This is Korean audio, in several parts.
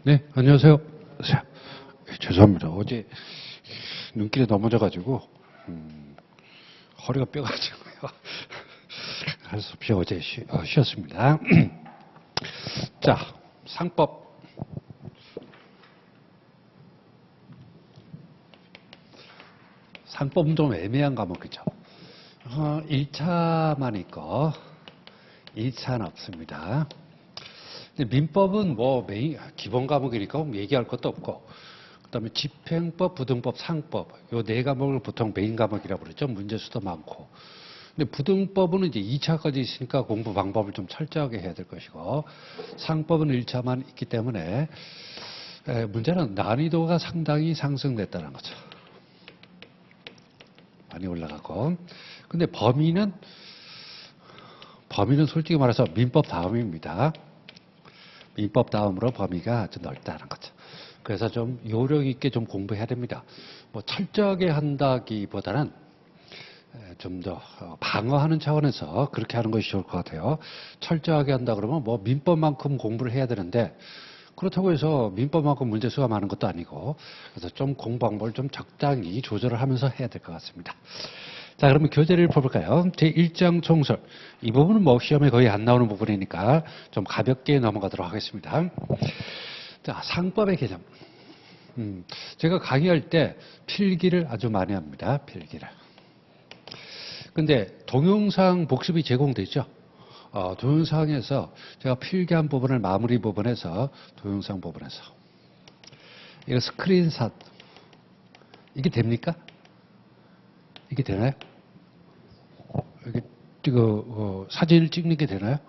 네, 안녕하세요. 죄송합니다. 어제 눈길에 넘어져가지고 허리가 뼈가지고요. 할 수 없이 어제 쉬었습니다. 자, 상법. 상법은 좀 애매한 과목이죠. 1차만 있고 2차는 없습니다. 민법은 뭐 기본 과목이니까 얘기할 것도 없고, 그다음에 집행법, 부등법, 상법 요 네 과목을 보통 메인 과목이라고 그러죠. 문제수도 많고. 근데 부등법은 이제 2차까지 있으니까 공부 방법을 좀 철저하게 해야 될 것이고, 상법은 1차만 있기 때문에 문제는 난이도가 상당히 상승됐다는 거죠. 많이 올라가고. 근데 범위는 솔직히 말해서 민법 다음입니다. 민법 다음으로 범위가 아주 넓다는 거죠. 그래서 좀 요령 있게 좀 공부해야 됩니다. 뭐 철저하게 한다기보다는 좀 더 방어하는 차원에서 그렇게 하는 것이 좋을 것 같아요. 철저하게 한다 그러면 뭐 민법만큼 공부를 해야 되는데, 그렇다고 해서 민법만큼 문제수가 많은 것도 아니고, 그래서 좀 공부 방법을 좀 적당히 조절을 하면서 해야 될 것 같습니다. 자, 그러면 교재를 볼까요? 제1장 총설. 이 부분은 뭐 시험에 거의 안 나오는 부분이니까 좀 가볍게 넘어가도록 하겠습니다. 자, 상법의 개념. 제가 강의할 때 필기를 아주 많이 합니다. 필기를. 근데 동영상 복습이 제공되죠. 동영상에서 제가 필기한 부분을 마무리 부분에서 동영상 부분에서 이거 스크린샷 이게 됩니까? 이게 되나요? 이거 사진을 찍는 게 되나요?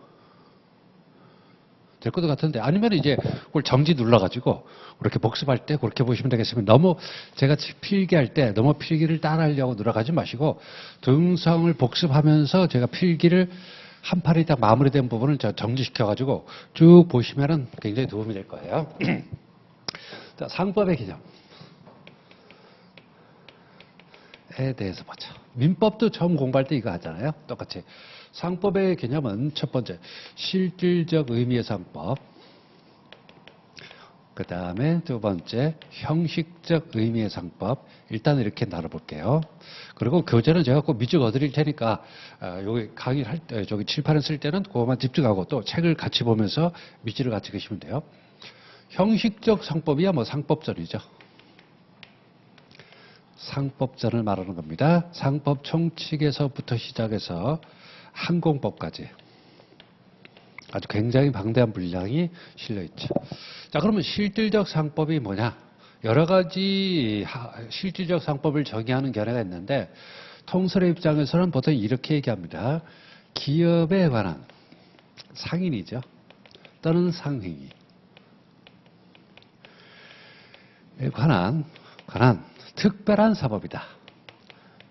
될 것도 같은데, 아니면 이제 그걸 정지 눌러가지고 그렇게 복습할 때 그렇게 보시면 되겠습니다. 너무 제가 필기할 때 너무 필기를 따라하려고 노력하지 마시고, 동영상을 복습하면서 제가 필기를 한 팔이 딱 마무리된 부분을 정지시켜가지고 쭉 보시면은 굉장히 도움이 될 거예요. 자, 상법의 개념. 에 대해서 보자. 민법도 처음 공부할 때 이거 하잖아요. 똑같이. 상법의 개념은 첫 번째, 실질적 의미의 상법. 그 다음에 두 번째, 형식적 의미의 상법. 일단 이렇게 나눠볼게요. 그리고 교재는 제가 꼭 밑줄 그어드릴 테니까, 여기 강의를 할 때, 저기 칠판을 쓸 때는 그것만 집중하고 또 책을 같이 보면서 밑줄을 같이 그시면 돼요. 형식적 상법이야 뭐 상법전이죠. 상법전을 말하는 겁니다. 상법 총칙에서부터 시작해서 항공법까지 아주 굉장히 방대한 분량이 실려 있죠. 자, 그러면 실질적 상법이 뭐냐? 여러 가지 실질적 상법을 정의하는 견해가 있는데, 통설의 입장에서는 보통 이렇게 얘기합니다. 기업에 관한 상인이죠. 또는 상행위에 관한 특별한 사법이다.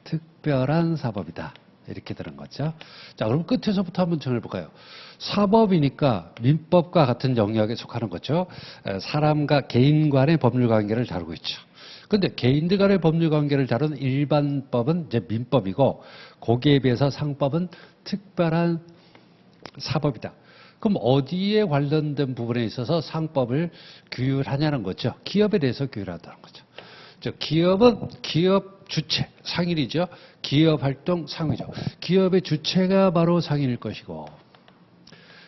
특별한 사법이다. 이렇게 되는 거죠. 자, 그럼 끝에서부터 한번 정해볼까요? 사법이니까 민법과 같은 영역에 속하는 거죠. 사람과 개인 간의 법률 관계를 다루고 있죠. 근데 개인들 간의 법률 관계를 다루는 일반법은 이제 민법이고, 거기에 비해서 상법은 특별한 사법이다. 그럼 어디에 관련된 부분에 있어서 상법을 규율하냐는 거죠. 기업에 대해서 규율한다는 거죠. 기업은 기업 주체, 상인이죠. 기업 활동 상위죠. 기업의 주체가 바로 상인일 것이고,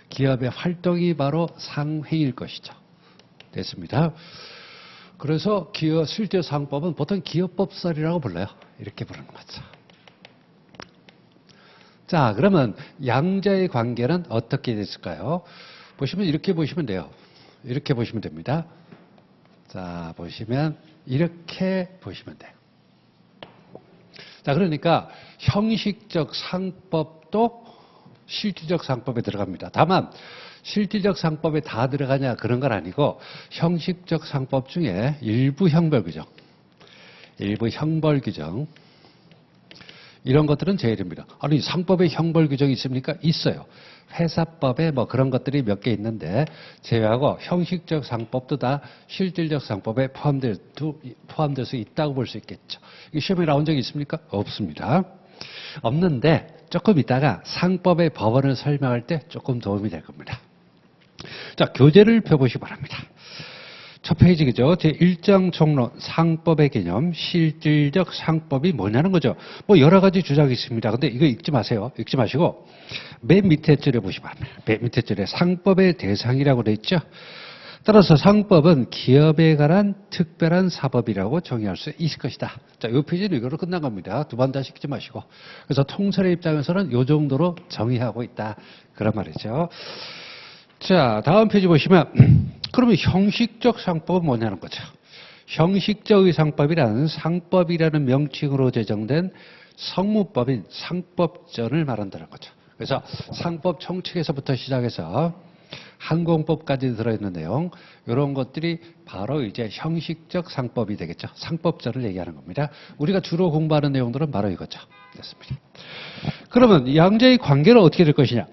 기업의 활동이 바로 상회일 것이죠. 됐습니다. 그래서 실제 상법은 보통 기업법설이라고 불러요. 이렇게 부르는 거죠. 자, 그러면 양자의 관계는 어떻게 됐을까요? 보시면 이렇게 보시면 돼요. 이렇게 보시면 됩니다. 자, 보시면 이렇게 보시면 돼요. 자, 그러니까 형식적 상법도 실질적 상법에 들어갑니다. 다만 실질적 상법에 다 들어가냐 그런 건 아니고, 형식적 상법 중에 일부 형벌 규정, 이런 것들은 제일입니다. 아니, 상법에 형벌 규정이 있습니까? 있어요. 회사법에 뭐 그런 것들이 몇 개 있는데, 제외하고 형식적 상법도 다 실질적 상법에 포함될 수 있다고 볼 수 있겠죠. 이게 시험에 나온 적이 있습니까? 없습니다. 없는데 조금 이따가 상법의 법원을 설명할 때 조금 도움이 될 겁니다. 자, 교재를 펴보시기 바랍니다. 5페이지겠죠. 제1장 총론 상법의 개념, 실질적 상법이 뭐냐는 거죠. 뭐 여러 가지 주장이 있습니다. 근데 이거 읽지 마세요. 읽지 마시고 맨 밑에 줄에 보시면 맨 밑에 줄에 상법의 대상이라고 돼 있죠. 따라서 상법은 기업에 관한 특별한 사법이라고 정의할 수 있을 것이다. 자, 이 페이지는 이거로 끝난 겁니다. 두 번 다시 읽지 마시고. 그래서 통설의 입장에서는 이 정도로 정의하고 있다. 그런 말이죠. 자, 다음 페이지 보시면 그러면 형식적 상법은 뭐냐는 거죠. 형식적의 상법이란 상법이라는 명칭으로 제정된 성무법인 상법전을 말한다는 거죠. 그래서 상법 총칙에서부터 시작해서 항공법까지 들어있는 내용, 이런 것들이 바로 이제 형식적 상법이 되겠죠. 상법전을 얘기하는 겁니다. 우리가 주로 공부하는 내용들은 바로 이거죠. 됐습니다. 그러면 양자의 관계는 어떻게 될 것이냐?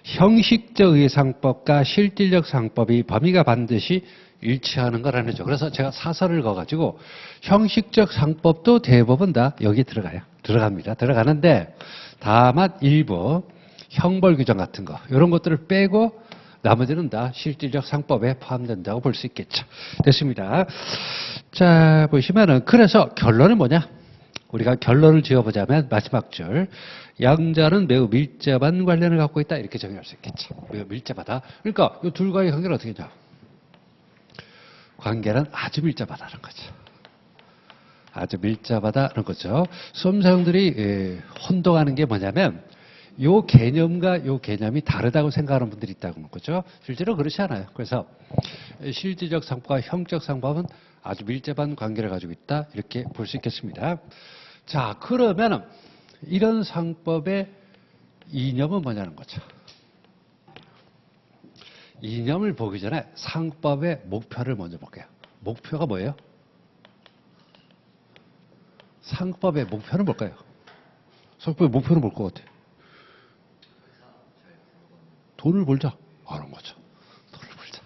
형식적 상법과 실질적 상법이 범위가 반드시 일치하는 거라는 거죠. 그래서 제가 사설을 거가지고 형식적 상법도 대부분 다 여기 들어가요. 들어갑니다. 들어가는데 다만 일부 형벌 규정 같은 거 이런 것들을 빼고 나머지는 다 실질적 상법에 포함된다고 볼 수 있겠죠. 됐습니다. 자, 보시면은 그래서 결론은 뭐냐? 우리가 결론을 지어보자면 마지막 줄 양자는 매우 밀접한 관련을 갖고 있다 이렇게 정의할 수 있겠죠. 매우 밀접하다. 그러니까 이 둘과의 관계는 어떻게 되냐? 관계는 아주 밀접하다는 거죠. 아주 밀접하다는 거죠. 수험생들이 혼동하는 게 뭐냐면 요 개념과 요 개념이 다르다고 생각하는 분들이 있다고 하는 거죠. 실제로 그렇지 않아요. 그래서 실질적 상법과 형적 상법은 아주 밀접한 관계를 가지고 있다 이렇게 볼 수 있겠습니다. 자, 그러면 이런 상법의 이념은 뭐냐는 거죠. 이념을 보기 전에 상법의 목표를 먼저 볼게요. 목표가 뭐예요? 상법의 목표는 뭘까요? 상법의 목표는 뭘 것 같아요? 돈을 벌자. 그런 거죠. 돈을 벌자.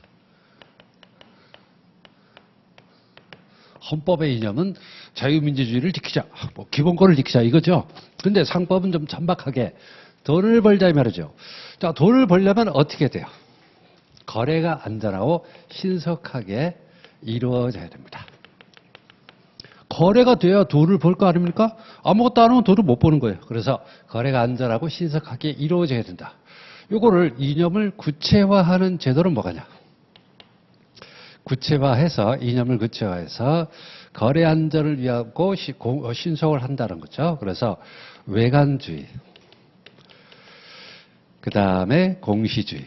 헌법의 이념은 자유민주주의를 지키자. 뭐 기본권을 지키자 이거죠. 근데 상법은 좀 천박하게 돈을 벌자 이 말이죠. 자, 돈을 벌려면 어떻게 돼요? 거래가 안전하고 신속하게 이루어져야 됩니다. 거래가 돼야 돈을 벌 거 아닙니까? 아무것도 안 하면 돈을 못 버는 거예요. 그래서 거래가 안전하고 신속하게 이루어져야 된다. 요거를 이념을 구체화하는 제도는 뭐가냐? 구체화해서 이념을 구체화해서 거래 안전을 위하고 신속을 한다는 거죠. 그래서 외관주의, 그 다음에 공시주의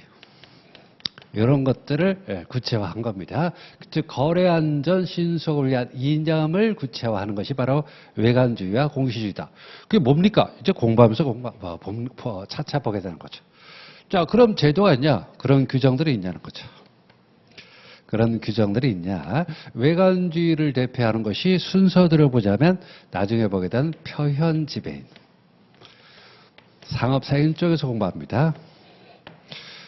이런 것들을 구체화한 겁니다. 즉 거래 안전 신속을 위한 이념을 구체화하는 것이 바로 외관주의와 공시주의다. 그게 뭡니까? 이제 공부하면서 차차 보게 되는 거죠. 자, 그럼 제도가 있냐? 그런 규정들이 있냐는 거죠. 그런 규정들이 있냐? 외관주의를 대표하는 것이 순서대로 보자면 나중에 보게 된 표현지배인. 상업사인 쪽에서 공부합니다.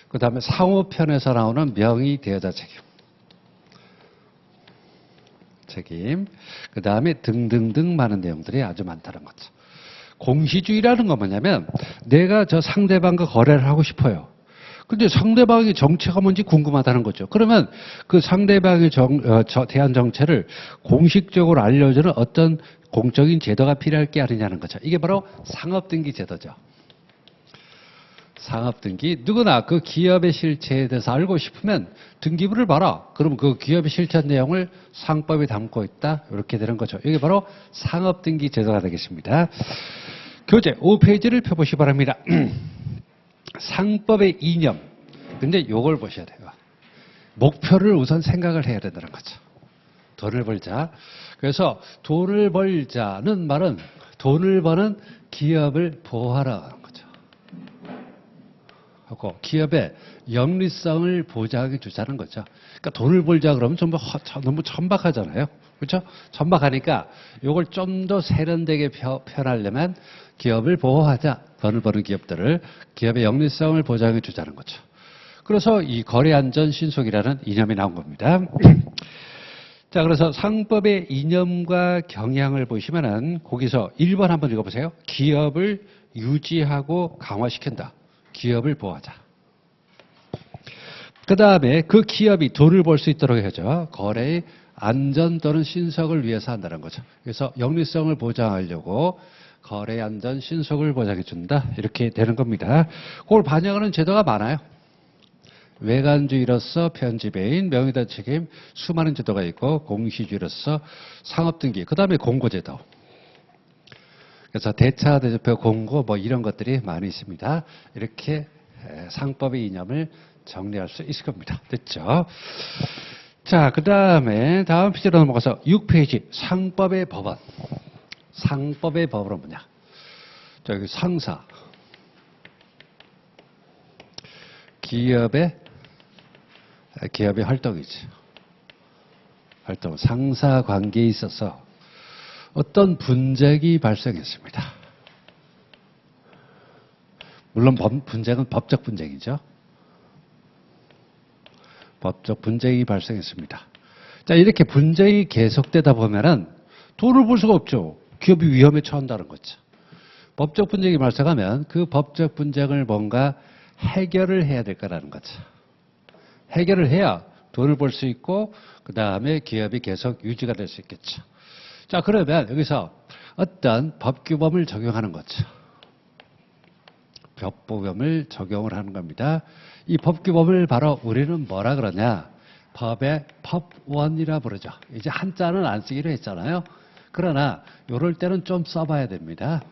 그 다음에 상호편에서 나오는 명의대여자 책임. 그 다음에 등등등 많은 내용들이 아주 많다는 거죠. 공시주의라는 건 뭐냐면 내가 저 상대방과 거래를 하고 싶어요. 근데 상대방의 정체가 뭔지 궁금하다는 거죠. 그러면 그 상대방의 대한 정체를 공식적으로 알려주는 어떤 공적인 제도가 필요할 게 아니냐는 거죠. 이게 바로 상업등기 제도죠. 상업등기. 누구나 그 기업의 실체에 대해서 알고 싶으면 등기부를 봐라. 그럼 그 기업의 실체 내용을 상법에 담고 있다. 이렇게 되는 거죠. 이게 바로 상업등기 제도가 되겠습니다. 교재 5페이지를 펴보시기 바랍니다. 상법의 이념. 근데 요걸 보셔야 돼요. 목표를 우선 생각을 해야 된다는 거죠. 돈을 벌자. 그래서 돈을 벌자는 말은 돈을 버는 기업을 보호하라는 거죠. 하고 기업의 영리성을 보장해 주자는 거죠. 그러니까 돈을 벌자 그러면 좀 너무 천박하잖아요. 그렇죠? 천박하니까 이걸 좀 더 세련되게 표현하려면 기업을 보호하자. 돈을 버는 기업들을 기업의 영리성을 보장해 주자는 거죠. 그래서 이 거래 안전 신속이라는 이념이 나온 겁니다. 자, 그래서 상법의 이념과 경향을 보시면은 거기서 1번 한번 읽어보세요. 기업을 유지하고 강화시킨다. 기업을 보호하자. 그 다음에 그 기업이 돈을 벌 수 있도록 해줘. 거래의 안전 또는 신속을 위해서 한다는 거죠. 그래서 영리성을 보장하려고 거래 안전 신속을 보장해 준다. 이렇게 되는 겁니다. 그걸 반영하는 제도가 많아요. 외관주의로서 편집외인, 명의다 책임, 수많은 제도가 있고 공시주의로서 상업등기, 그 다음에 공고제도. 그래서 대차, 대조표, 공고 뭐 이런 것들이 많이 있습니다. 이렇게 상법의 이념을 정리할 수 있을 겁니다. 됐죠? 자, 그 다음에 다음 페이지로 넘어가서 6페이지 상법의 법원. 상법의 법원은 뭐냐? 저기 상사, 기업의 활동이지. 활동, 상사 관계에 있어서 어떤 분쟁이 발생했습니다. 물론 분쟁은 법적 분쟁이죠. 법적 분쟁이 발생했습니다. 자, 이렇게 분쟁이 계속되다 보면은 돈을 벌 수가 없죠. 기업이 위험에 처한다는 거죠. 법적 분쟁이 발생하면 그 법적 분쟁을 뭔가 해결을 해야 될 거라는 거죠. 해결을 해야 돈을 벌 수 있고 그 다음에 기업이 계속 유지가 될 수 있겠죠. 자, 그러면 여기서 어떤 법규범을 적용하는 거죠. 법규범을 적용을 하는 겁니다. 이 법규범을 바로 우리는 뭐라 그러냐? 법의 법원이라 부르죠. 이제 한자는 안 쓰기로 했잖아요. 그러나 이럴 때는 좀 써봐야 됩니다.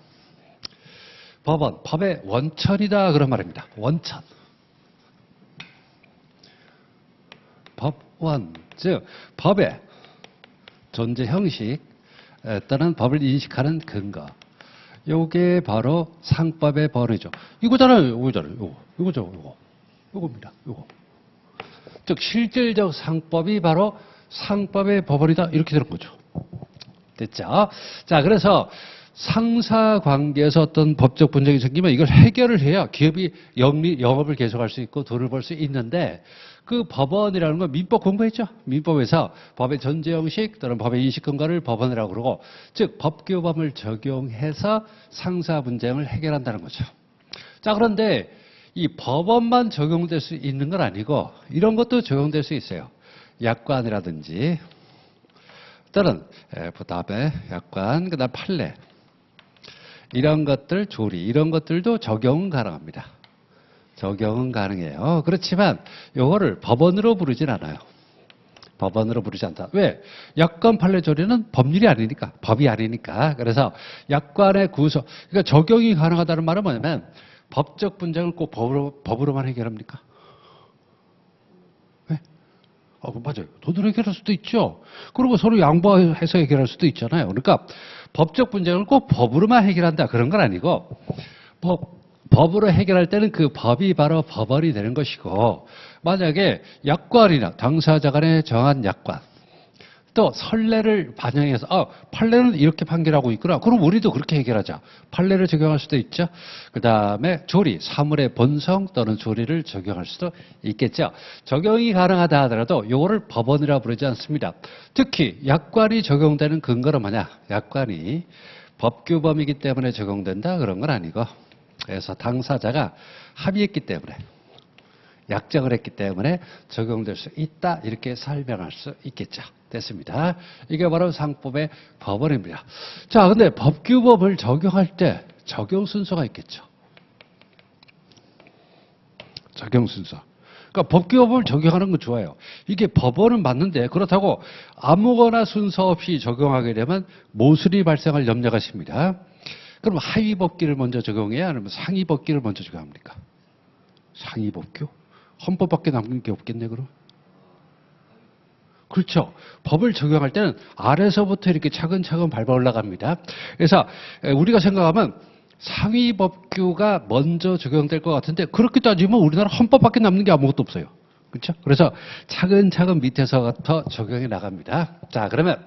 법원, 법의 원천이다 그런 말입니다. 원천. 법원, 즉 법의 존재 형식 또는 법을 인식하는 근거. 요게 바로 상법의 번호죠. 이거잖아요. 요겁니다. 요거. 즉 실질적 상법이 바로 상법의 법원이다. 이렇게 되는 거죠. 됐죠? 자, 그래서 상사 관계에서 어떤 법적 분쟁이 생기면 이걸 해결을 해야 기업이 영업을 계속할 수 있고 돈을 벌 수 있는데 그 법원이라는 건 민법 공부했죠? 민법에서 법의 전제 형식 또는 법의 인식 근거를 법원이라고 그러고 즉 법규범을 적용해서 상사 분쟁을 해결한다는 거죠. 자, 그런데 이 법원만 적용될 수 있는 건 아니고 이런 것도 적용될 수 있어요. 약관이라든지 또는 부답의 약관, 그다음 판례 이런 것들, 조리 이런 것들도 적용은 가능합니다. 적용은 가능해요. 그렇지만 이거를 법원으로 부르진 않아요. 법원으로 부르지 않다. 왜? 약관, 판례, 조리는 법률이 아니니까, 법이 아니니까. 그래서 약관의 구성, 그러니까 적용이 가능하다는 말은 뭐냐면 법적 분쟁을 꼭 법으로만 해결합니까? 왜? 맞아요. 돈으로 해결할 수도 있죠. 그리고 서로 양보해서 해결할 수도 있잖아요. 그러니까 법적 분쟁을 꼭 법으로만 해결한다. 그런 건 아니고 법으로 해결할 때는 그 법이 바로 법원이 되는 것이고 만약에 약관이나 당사자 간에 정한 약관 또 선례를 반영해서 판례는 이렇게 판결하고 있구나. 그럼 우리도 그렇게 해결하자. 판례를 적용할 수도 있죠. 그다음에 조리, 사물의 본성 또는 조리를 적용할 수도 있겠죠. 적용이 가능하다 하더라도 이거를 법원이라 부르지 않습니다. 특히 약관이 적용되는 근거는 뭐냐? 약관이 법규범이기 때문에 적용된다 그런 건 아니고 그래서 당사자가 합의했기 때문에 약정을 했기 때문에 적용될 수 있다 이렇게 설명할 수 있겠죠. 됐습니다. 이게 바로 상법의 법원입니다. 자, 근데 법규법을 적용할 때 적용 순서가 있겠죠. 적용 순서. 그러니까 법규법을 적용하는 건 좋아요. 이게 법원은 맞는데 그렇다고 아무거나 순서 없이 적용하게 되면 모순이 발생할 염려가 있습니다. 그럼 하위 법규를 먼저 적용해야 아니면 상위 법규를 먼저 적용합니까? 상위 법규? 헌법밖에 남긴 게 없겠네, 그럼? 그렇죠. 법을 적용할 때는 아래서부터 이렇게 차근차근 밟아 올라갑니다. 그래서 우리가 생각하면 상위 법규가 먼저 적용될 것 같은데 그렇게 따지면 우리나라 헌법밖에 남는 게 아무것도 없어요. 그렇죠? 그래서 차근차근 밑에서부터 적용해 나갑니다. 자, 그러면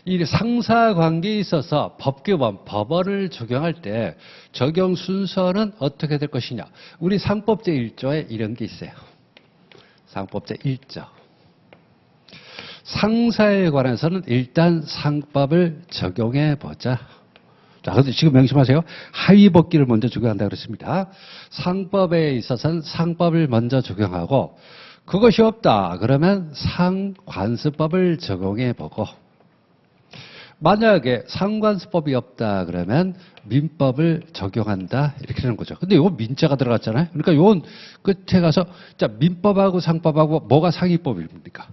이 상사 관계에 있어서 법규범, 법원을 적용할 때 적용 순서는 어떻게 될 것이냐. 우리 상법 제1조에 이런 게 있어요. 상법 제1조. 상사에 관해서는 일단 상법을 적용해 보자. 자, 근데 지금 명심하세요. 하위 법규를 먼저 적용한다 그랬습니다. 상법에 있어서는 상법을 먼저 적용하고 그것이 없다 그러면 상관습법을 적용해 보고 만약에 상관습법이 없다 그러면 민법을 적용한다 이렇게 되는 거죠. 근데 이건 민자가 들어갔잖아요. 그러니까 이건 끝에 가서 자 민법하고 상법하고 뭐가 상위법입니까?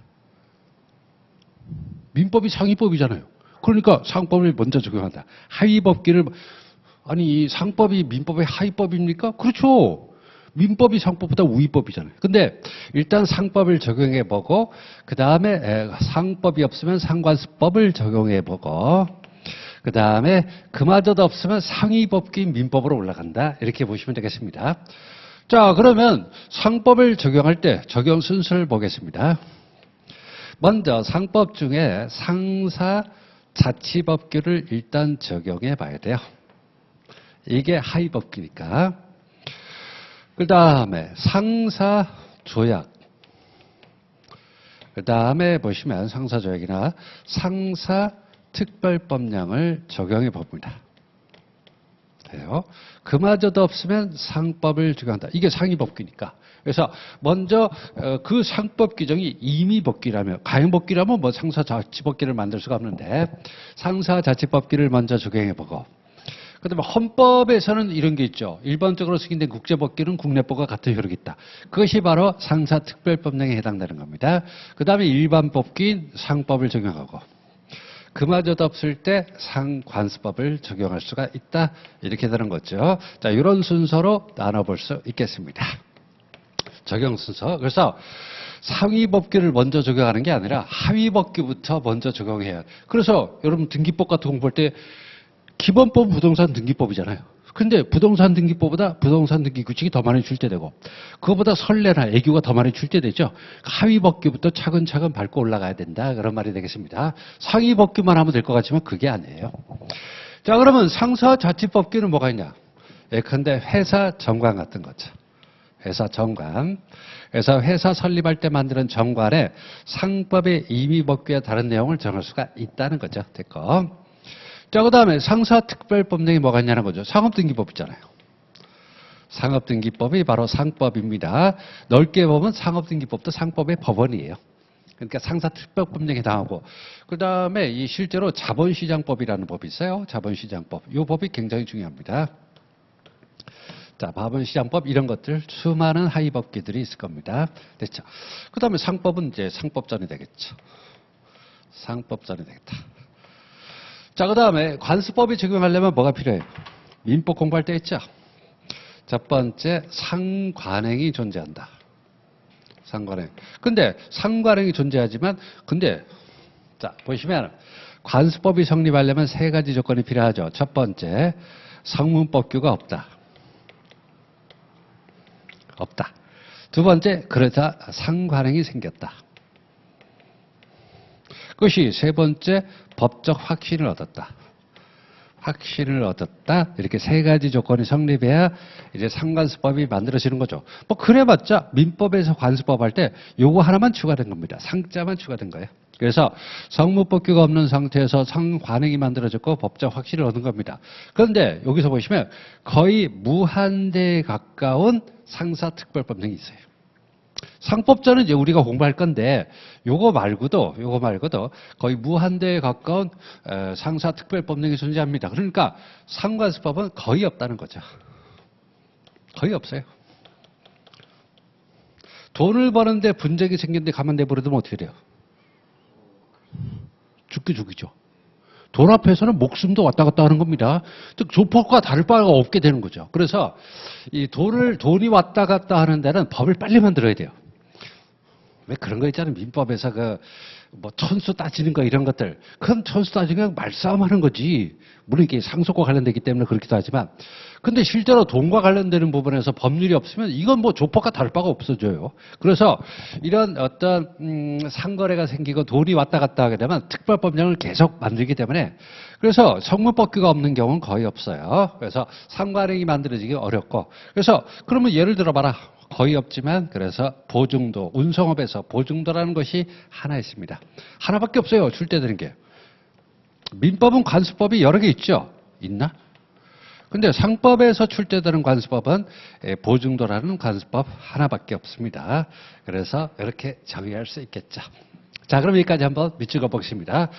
민법이 상위법이잖아요. 그러니까 상법을 먼저 적용한다. 하위법기를 아니 이 상법이 민법의 하위법입니까? 그렇죠. 민법이 상법보다 우위법이잖아요. 근데 일단 상법을 적용해 보고 그 다음에 상법이 없으면 상관습법을 적용해 보고 그 다음에 그마저도 없으면 상위법기인 민법으로 올라간다. 이렇게 보시면 되겠습니다. 자, 그러면 상법을 적용할 때 적용 순서를 보겠습니다. 먼저 상법 중에 상사 자치법규를 일단 적용해 봐야 돼요. 이게 하위법규니까. 그 다음에 상사 조약. 그 다음에 보시면 상사 조약이나 상사 특별법령을 적용해 봅니다. 돼요. 그마저도 없으면 상법을 적용한다. 이게 상위법규니까. 그래서 먼저 그 상법 규정이 임의법규라면 가행법규라면 뭐 상사자치법규를 만들 수가 없는데 상사자치법규를 먼저 적용해보고 그다음에 헌법에서는 이런 게 있죠. 일반적으로 승인된 국제법규는 국내법과 같은 효력이 있다. 그것이 바로 상사특별법령에 해당되는 겁니다. 그다음에 일반법규인 상법을 적용하고 그마저도 없을 때 상관습법을 적용할 수가 있다. 이렇게 되는 거죠. 자, 이런 순서로 나눠볼 수 있겠습니다. 적용 순서. 그래서 상위법규를 먼저 적용하는 게 아니라 하위법규부터 먼저 적용해야. 그래서 여러분 등기법 같은 거 공부할 때 기본법은 부동산 등기법이잖아요. 근데 부동산 등기법보다 부동산 등기 규칙이 더 많이 출제되고 그거보다 선례나 애교가 더 많이 출제되죠. 하위법규부터 차근차근 밟고 올라가야 된다. 그런 말이 되겠습니다. 상위법규만 하면 될 것 같지만 그게 아니에요. 자, 그러면 상사자치법규는 뭐가 있냐? 예컨대 회사 정관 같은 거죠. 회사 정관. 그래서 회사 설립할 때 만드는 정관에 상법의 임의법규와 다른 내용을 정할 수가 있다는 거죠. 됐고. 자, 그 다음에 상사특별법령이 뭐가 있냐는 거죠. 상업등기법 있잖아요. 상업등기법이 바로 상법입니다. 넓게 보면 상업등기법도 상법의 법원이에요. 그러니까 상사특별법령에 해당하고 그 다음에 이 실제로 자본시장법이라는 법이 있어요. 자본시장법. 이 법이 굉장히 중요합니다. 자, 자본시장법 이런 것들 수많은 하위법규들이 있을 겁니다. 됐죠. 그 다음에 상법은 이제 상법전이 되겠죠. 상법전이 되겠다. 자, 그 다음에 관습법이 적용하려면 뭐가 필요해요? 민법 공부할 때 있죠. 첫 번째 상관행이 존재한다. 상관행. 근데 상관행이 존재하지만 근데 자 보시면 관습법이 성립하려면 세 가지 조건이 필요하죠. 첫 번째 성문법규가 없다. 없다. 두 번째 그러자 상관행이 생겼다. 그것이 세 번째 법적 확신을 얻었다. 확신을 얻었다. 이렇게 세 가지 조건이 성립해야 이제 상관습법이 만들어지는 거죠. 뭐 그래봤자 민법에서 관습법 할 때 요거 하나만 추가된 겁니다. 상자만 추가된 거예요. 그래서 성문법규가 없는 상태에서 상관행이 만들어졌고 법적 확신을 얻은 겁니다. 그런데 여기서 보시면 거의 무한대에 가까운 상사특별법령이 있어요. 상법전은 이제 우리가 공부할 건데 요거 말고도 거의 무한대에 가까운 상사특별법령이 존재합니다. 그러니까 상관습법은 거의 없다는 거죠. 거의 없어요. 돈을 버는데 분쟁이 생겼는데 가만 내버려두면 어떻게 돼요? 죽죠. 돈 앞에서는 목숨도 왔다 갔다 하는 겁니다. 즉 조폭과 다를 바가 없게 되는 거죠. 그래서 이 돈이 왔다 갔다 하는 데는 법을 빨리 만들어야 돼요. 왜 그런 거 있잖아요. 민법에서 뭐 천수 따지는 거 이런 것들. 그건 천수 따지는 건 말싸움 하는 거지. 물론 이게 상속과 관련되기 때문에 그렇기도 하지만. 근데 실제로 돈과 관련되는 부분에서 법률이 없으면 이건 뭐 조폭과 다를 바가 없어져요. 그래서 이런 어떤 상거래가 생기고 돈이 왔다 갔다 하게 되면 특별법령을 계속 만들기 때문에 그래서 성문법규가 없는 경우는 거의 없어요. 그래서 상관행이 만들어지기 어렵고 그래서 그러면 예를 들어봐라. 거의 없지만 그래서 보증도, 운송업에서 보증도라는 것이 하나 있습니다. 하나밖에 없어요. 출제되는 게. 민법은 관습법이 여러 개 있죠. 있나? 근데 상법에서 출제되는 관습법은 보증도라는 관습법 하나밖에 없습니다. 그래서 이렇게 정의할 수 있겠죠. 자, 그럼 여기까지 한번 밑줄어 보겠습니다.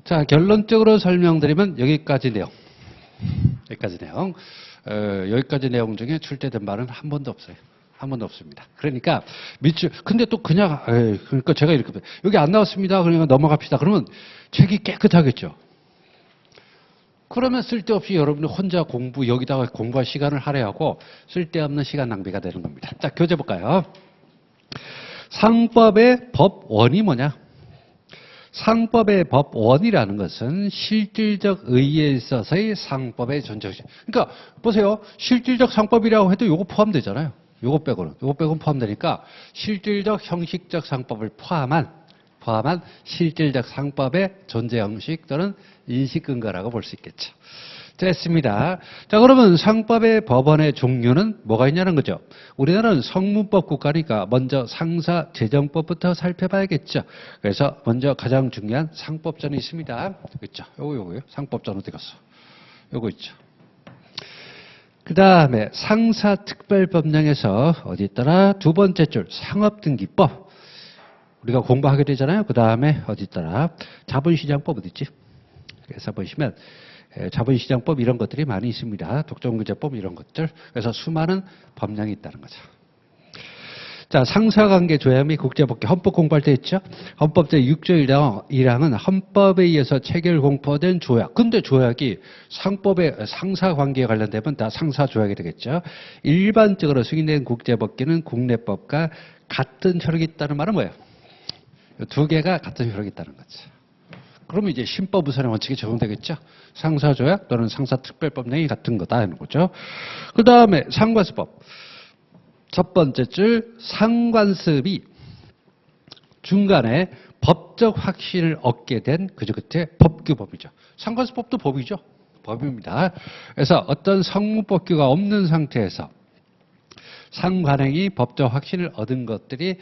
자, 결론적으로 설명드리면 여기까지 내용. 여기까지 내용 중에 출제된 말은 한 번도 없어요. 한 번도 없습니다. 그러니까 근데 또 그냥 그러니까 제가 이렇게 여기 안 나왔습니다. 그러니까 넘어갑시다. 그러면 책이 깨끗하겠죠. 그러면 쓸데없이 여러분이 혼자 여기다가 공부할 시간을 할애하고 쓸데없는 시간 낭비가 되는 겁니다. 자, 교재 볼까요? 상법의 법원이 뭐냐? 상법의 법원이라는 것은 실질적 의의에 있어서의 상법의 존재식. 그러니까 보세요. 실질적 상법이라고 해도 요거 포함되잖아요. 요거 빼고는 포함되니까 실질적 형식적 상법을 포함한 실질적 상법의 존재 형식 또는 인식 근거라고 볼 수 있겠죠. 됐습니다. 자, 그러면 상법의 법원의 종류는 뭐가 있냐는 거죠. 우리나라는 성문법 국가니까 먼저 상사재정법부터 살펴봐야겠죠. 그래서 먼저 가장 중요한 상법전이 있습니다. 있죠. 요거요. 상법전 어디 갔어? 요거 있죠. 그 다음에 상사특별법령에서 어디 있더라? 두 번째 줄 상업등기법. 우리가 공부하게 되잖아요. 그 다음에 어디 있더라? 자본시장법 어디 있지? 그래서 보시면 자본시장법 이런 것들이 많이 있습니다. 독점규제법 이런 것들. 그래서 수많은 법령이 있다는 거죠. 자, 상사관계 조약 및 국제법규 헌법 공부할 때 있죠. 헌법 제6조 1항은 헌법에 의해서 체결 공포된 조약. 근데 조약이 상사관계에 관련되면 다 상사조약이 되겠죠. 일반적으로 승인된 국제법규는 국내법과 같은 혈육이 있다는 말은 뭐예요? 두 개가 같은 혈육이 있다는 거죠. 그러면 이제 신법 우선의 원칙이 적용되겠죠. 상사조약 또는 상사특별법령이 같은 거다 하는 거죠. 그 다음에 상관습법. 첫 번째 줄 상관습이 중간에 법적 확신을 얻게 된 그저 끝에 법규법이죠. 상관습법도 법이죠. 법입니다. 그래서 어떤 성문법규가 없는 상태에서 상관행이 법적 확신을 얻은 것들이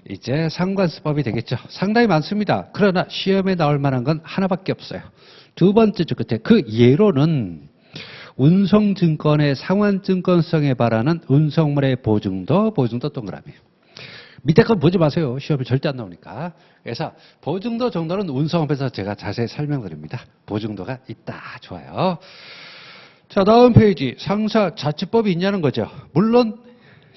이제 상관습법이 되겠죠. 상당히 많습니다. 그러나 시험에 나올 만한 건 하나밖에 없어요. 두 번째 줄 끝에 그 예로는 운송증권의 상환증권성에 바라는 운송물의 보증도 동그라미. 밑에 건 보지 마세요. 시험에 절대 안 나오니까. 그래서 보증도 정도는 운송업에서 제가 자세히 설명드립니다. 보증도가 있다. 좋아요. 자, 다음 페이지. 상사자치법이 있냐는 거죠. 물론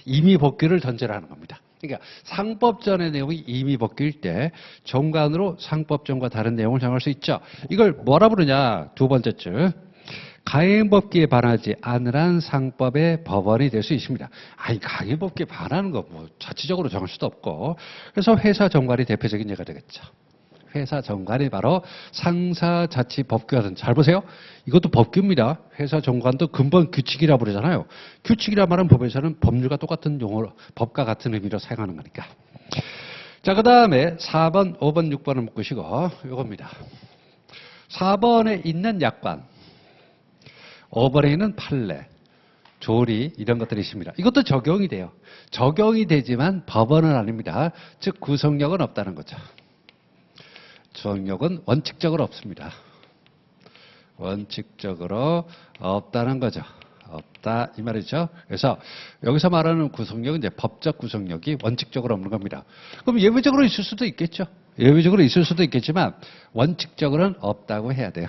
임의법규를 던지라는 겁니다. 그러니까 상법전의 내용이 임의법규일 때 정관으로 상법전과 다른 내용을 정할 수 있죠. 이걸 뭐라 부르냐? 두 번째 줄. 가행법규에 반하지 않으란 상법의 법원이 될 수 있습니다. 아니, 가행법규에 반하는 거 뭐 자체적으로 정할 수도 없고. 그래서 회사 정관이 대표적인 예가 되겠죠. 회사 정관이 바로 상사자치법규라든지. 잘 보세요. 이것도 법규입니다. 회사 정관도 근본 규칙이라 부르잖아요. 규칙이라 말은 법에서는 법률과 똑같은 용어로, 법과 같은 의미로 사용하는 거니까. 자, 그 다음에 4번, 5번, 6번을 묶으시고 이겁니다. 4번에 있는 약관, 5번에 있는 판례, 조리 이런 것들이 있습니다. 이것도 적용이 돼요. 적용이 되지만 법원은 아닙니다. 즉 구속력은 없다는 거죠. 구속력은 원칙적으로 없습니다. 원칙적으로 없다는 거죠. 없다 이 말이죠. 그래서 여기서 말하는 구속력은 이제 법적 구속력이 원칙적으로 없는 겁니다. 그럼 예외적으로 있을 수도 있겠죠. 예외적으로 있을 수도 있겠지만 원칙적으로는 없다고 해야 돼요.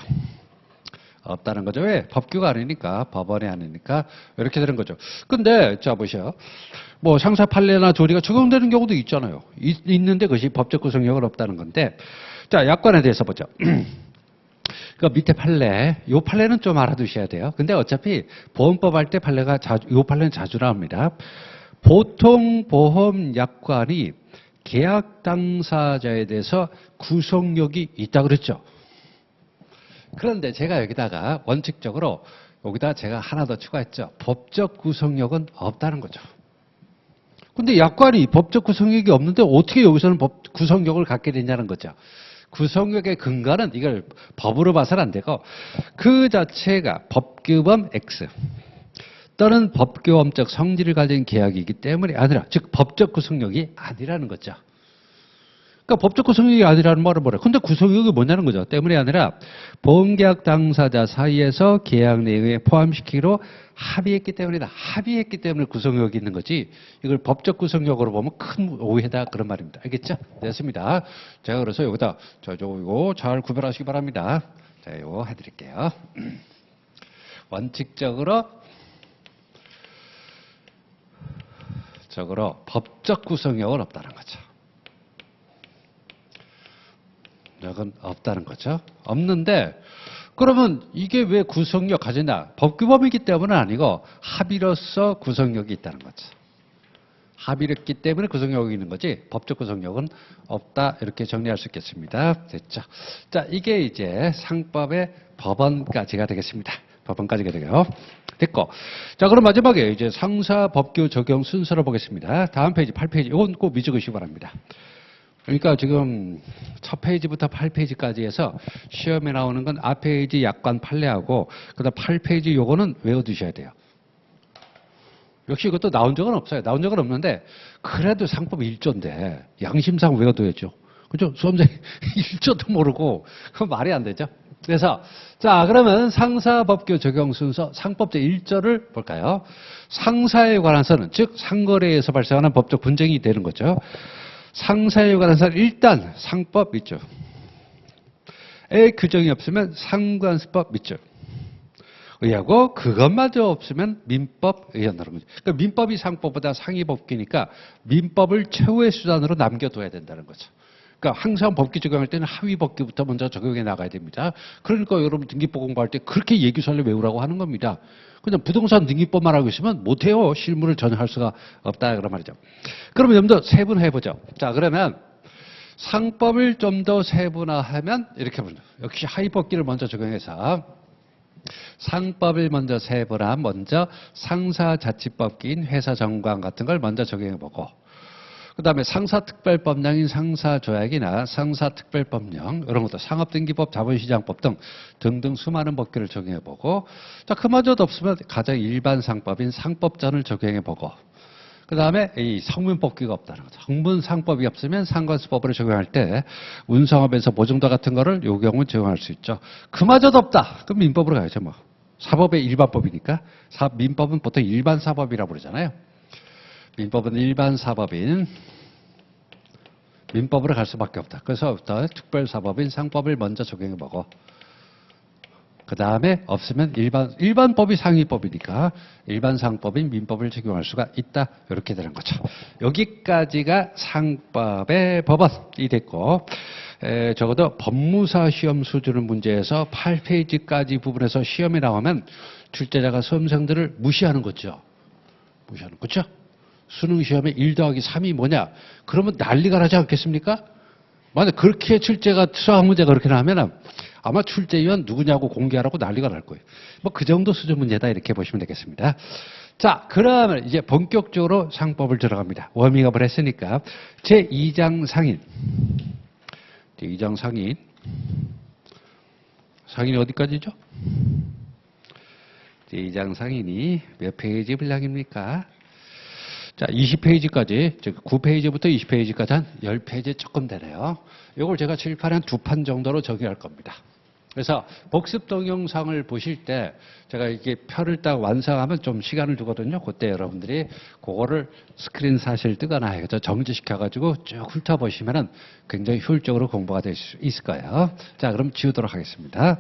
없다는 거죠. 왜? 법규가 아니니까, 법원이 아니니까 이렇게 되는 거죠. 근데 자 보세요. 뭐 상사 판례나 조리가 적용되는 경우도 있잖아요. 있는데 그것이 법적 구속력은 없다는 건데, 자 약관에 대해서 보죠. 그 밑에 판례, 요 판례는 좀 알아두셔야 돼요. 근데 어차피 보험법 할 때 판례가 요 판례는 자주 나옵니다. 보통 보험 약관이 계약 당사자에 대해서 구속력이 있다 그랬죠. 그런데 제가 여기다가 원칙적으로 여기다 제가 하나 더 추가했죠. 법적 구속력은 없다는 거죠. 근데 약관이 법적 구속력이 없는데 어떻게 여기서는 법 구속력을 갖게 되냐는 거죠. 구속력의 근거는 이걸 법으로 봐서는 안 되고 그 자체가 법규범 X 또는 법규범적 성질을 가진 계약이기 때문에 아니라 즉 법적 구속력이 아니라는 거죠. 그러니까 법적 구성력이 아니라는 말은 뭐래? 근데 구성력이 뭐냐는 거죠. 때문에 아니라 보험계약 당사자 사이에서 계약 내용에 포함시키기로 합의했기 때문이다. 합의했기 때문에 구성력이 있는 거지. 이걸 법적 구성력으로 보면 큰 오해다 그런 말입니다. 알겠죠? 됐습니다. 제가 그래서 여기다 이거 잘 구별하시기 바랍니다. 자, 이거 해드릴게요. 원칙적으로 법적 구성력은 없다는 거죠. 력은 없다는 거죠. 없는데 그러면 이게 왜 구성력 가지냐? 법규범이기 때문은 아니고 합의로서 구성력이 있다는 거죠. 합의를 했기 때문에 구성력이 있는 거지 법적 구성력은 없다 이렇게 정리할 수 있겠습니다. 됐죠? 자, 이게 이제 상법의 법원까지가 되겠습니다. 법원까지가 되고요. 됐고. 자, 그럼 마지막에 이제 상사 법규 적용 순서를 보겠습니다. 다음 페이지 8페이지. 이건 꼭 미적으시기 바랍니다. 그러니까 지금 첫 페이지부터 8페이지까지 해서 시험에 나오는 건 앞페이지 약관 판례하고 그다음 8페이지 요거는 외워두셔야 돼요. 역시 이것도 나온 적은 없어요. 나온 적은 없는데 그래도 상법 1조인데 양심상 외워둬야죠. 그죠? 수험생이 1조도 모르고 그건 말이 안 되죠. 그래서 자, 그러면 상사법규 적용 순서 상법 제1조를 볼까요? 상사에 관한서는 즉 상거래에서 발생하는 법적 분쟁이 되는 거죠. 상사에 관한서는 일단 상법 있죠. 에 규정이 없으면 상관습법 있죠. 의하고 그것마저 없으면 민법 의한다는 거죠. 그러니까 민법이 상법보다 상위 법규니까 민법을 최후의 수단으로 남겨둬야 된다는 거죠. 그러니까 항상 법규 적용할 때는 하위 법규부터 먼저 적용해 나가야 됩니다. 그러니까 여러분 등기법 공부할 때 그렇게 예규설례 외우라고 하는 겁니다. 그냥 부동산 등기법만 알고 있으면 못해요. 실무를 전혀 할 수가 없다 그런 말이죠. 그러면 좀 더 세분화해보죠. 자, 그러면 상법을 좀 더 세분화하면 이렇게 보죠. 역시 하위 법규를 먼저 적용해서 상법을 먼저 세분화, 먼저 상사자치법규인 회사정관 같은 걸 먼저 적용해보고 그 다음에 상사특별법령인 상사조약이나 상사특별법령 이런 것도 상업등기법, 자본시장법 등등 수많은 법규를 적용해보고 자, 그마저도 없으면 가장 일반 상법인 상법전을 적용해보고 그 다음에 이 성문법규가 없다는 거죠. 성문상법이 없으면 상관수법으로 적용할 때 운송업에서 보증도 같은 거를 요 경우는 적용할 수 있죠. 그마저도 없다. 그럼 민법으로 가야죠. 뭐 사법의 일반법이니까 민법은 보통 일반 사법이라고 그러잖아요. 민법은 일반 사법인 민법으로 갈 수밖에 없다. 그래서부터 특별사법인 상법을 먼저 적용해보고 그 다음에 없으면 일반법이 상위법이니까 일반 상법인 민법을 적용할 수가 있다. 이렇게 되는 거죠. 여기까지가 상법의 법원이 됐고 적어도 법무사 시험 수준의 문제에서 8페이지까지 부분에서 시험에 나오면 출제자가 수험생들을 무시하는 거죠. 무시하는 거죠. 수능 시험에 1 더하기 3이 뭐냐? 그러면 난리가 나지 않겠습니까? 만약 그렇게 출제가 수학 문제가 그렇게 나오면 아마 출제위원 누구냐고 공개하라고 난리가 날 거예요. 뭐 그 정도 수준 문제다 이렇게 보시면 되겠습니다. 자, 그러면 이제 본격적으로 상법을 들어갑니다. 워밍업을 했으니까 제2장 상인. 제2장 상인. 상인이 어디까지죠? 제2장 상인이 몇 페이지 분량입니까? 자, 20페이지까지, 즉 9페이지부터 20페이지까지 한 10페이지 조금 되네요. 이걸 제가 칠판에 한 2판 정도로 정의할 겁니다. 그래서 복습 동영상을 보실 때 제가 이렇게 표를 딱 완성하면 좀 시간을 두거든요. 그때 여러분들이 그거를 스크린 사실 뜨거나 해서 정지시켜가지고 쭉 훑어보시면은 굉장히 효율적으로 공부가 될 수 있을 거예요. 자, 그럼 지우도록 하겠습니다.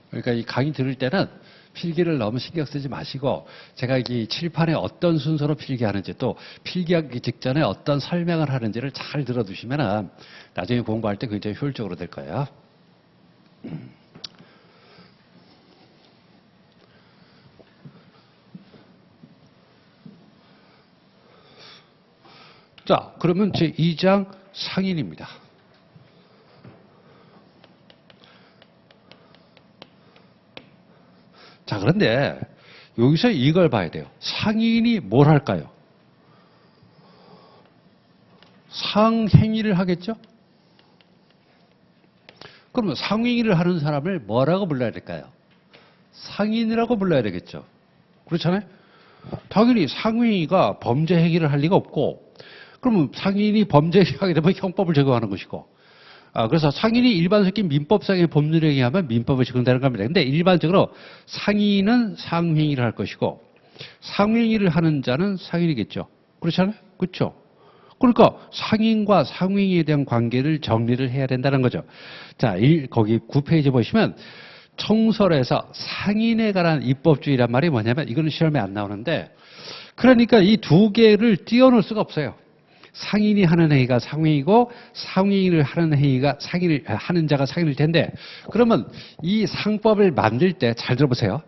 그러니까 이 강의 들을 때는 필기를 너무 신경 쓰지 마시고 제가 이 칠판에 어떤 순서로 필기하는지 또 필기하기 직전에 어떤 설명을 하는지를 잘 들어두시면 나중에 공부할 때 굉장히 효율적으로 될 거예요. 자, 그러면 제2장 상인입니다. 자, 그런데 여기서 이걸 봐야 돼요. 상인이 뭘 할까요? 상행위를 하겠죠? 그러면 상행위를 하는 사람을 뭐라고 불러야 될까요? 상인이라고 불러야 되겠죠. 그렇잖아요? 당연히 상행위가 범죄 행위를 할 리가 없고, 그러면 상인이 범죄 행위하게 되면 형법을 적용하는 것이고, 그래서 상인이 일반적인 민법상의 법률에 의하면 민법을 적용되는 겁니다. 근데 일반적으로 상인은 상행위를 할 것이고, 상행위를 하는 자는 상인이겠죠. 그렇잖아요? 그렇죠? 그러니까 상인과 상행위에 대한 관계를 정리를 해야 된다는 거죠. 자, 거기 9페이지 보시면 청설에서 상인에 관한 입법주의란 말이 뭐냐면, 이거는 시험에 안 나오는데, 그러니까 이 두 개를 띄워놓을 수가 없어요. 상인이 하는 행위가 상행위고 상행위를 하는 행위가 상인을 하는 자가 상인일 텐데, 그러면 이 상법을 만들 때 잘 들어보세요.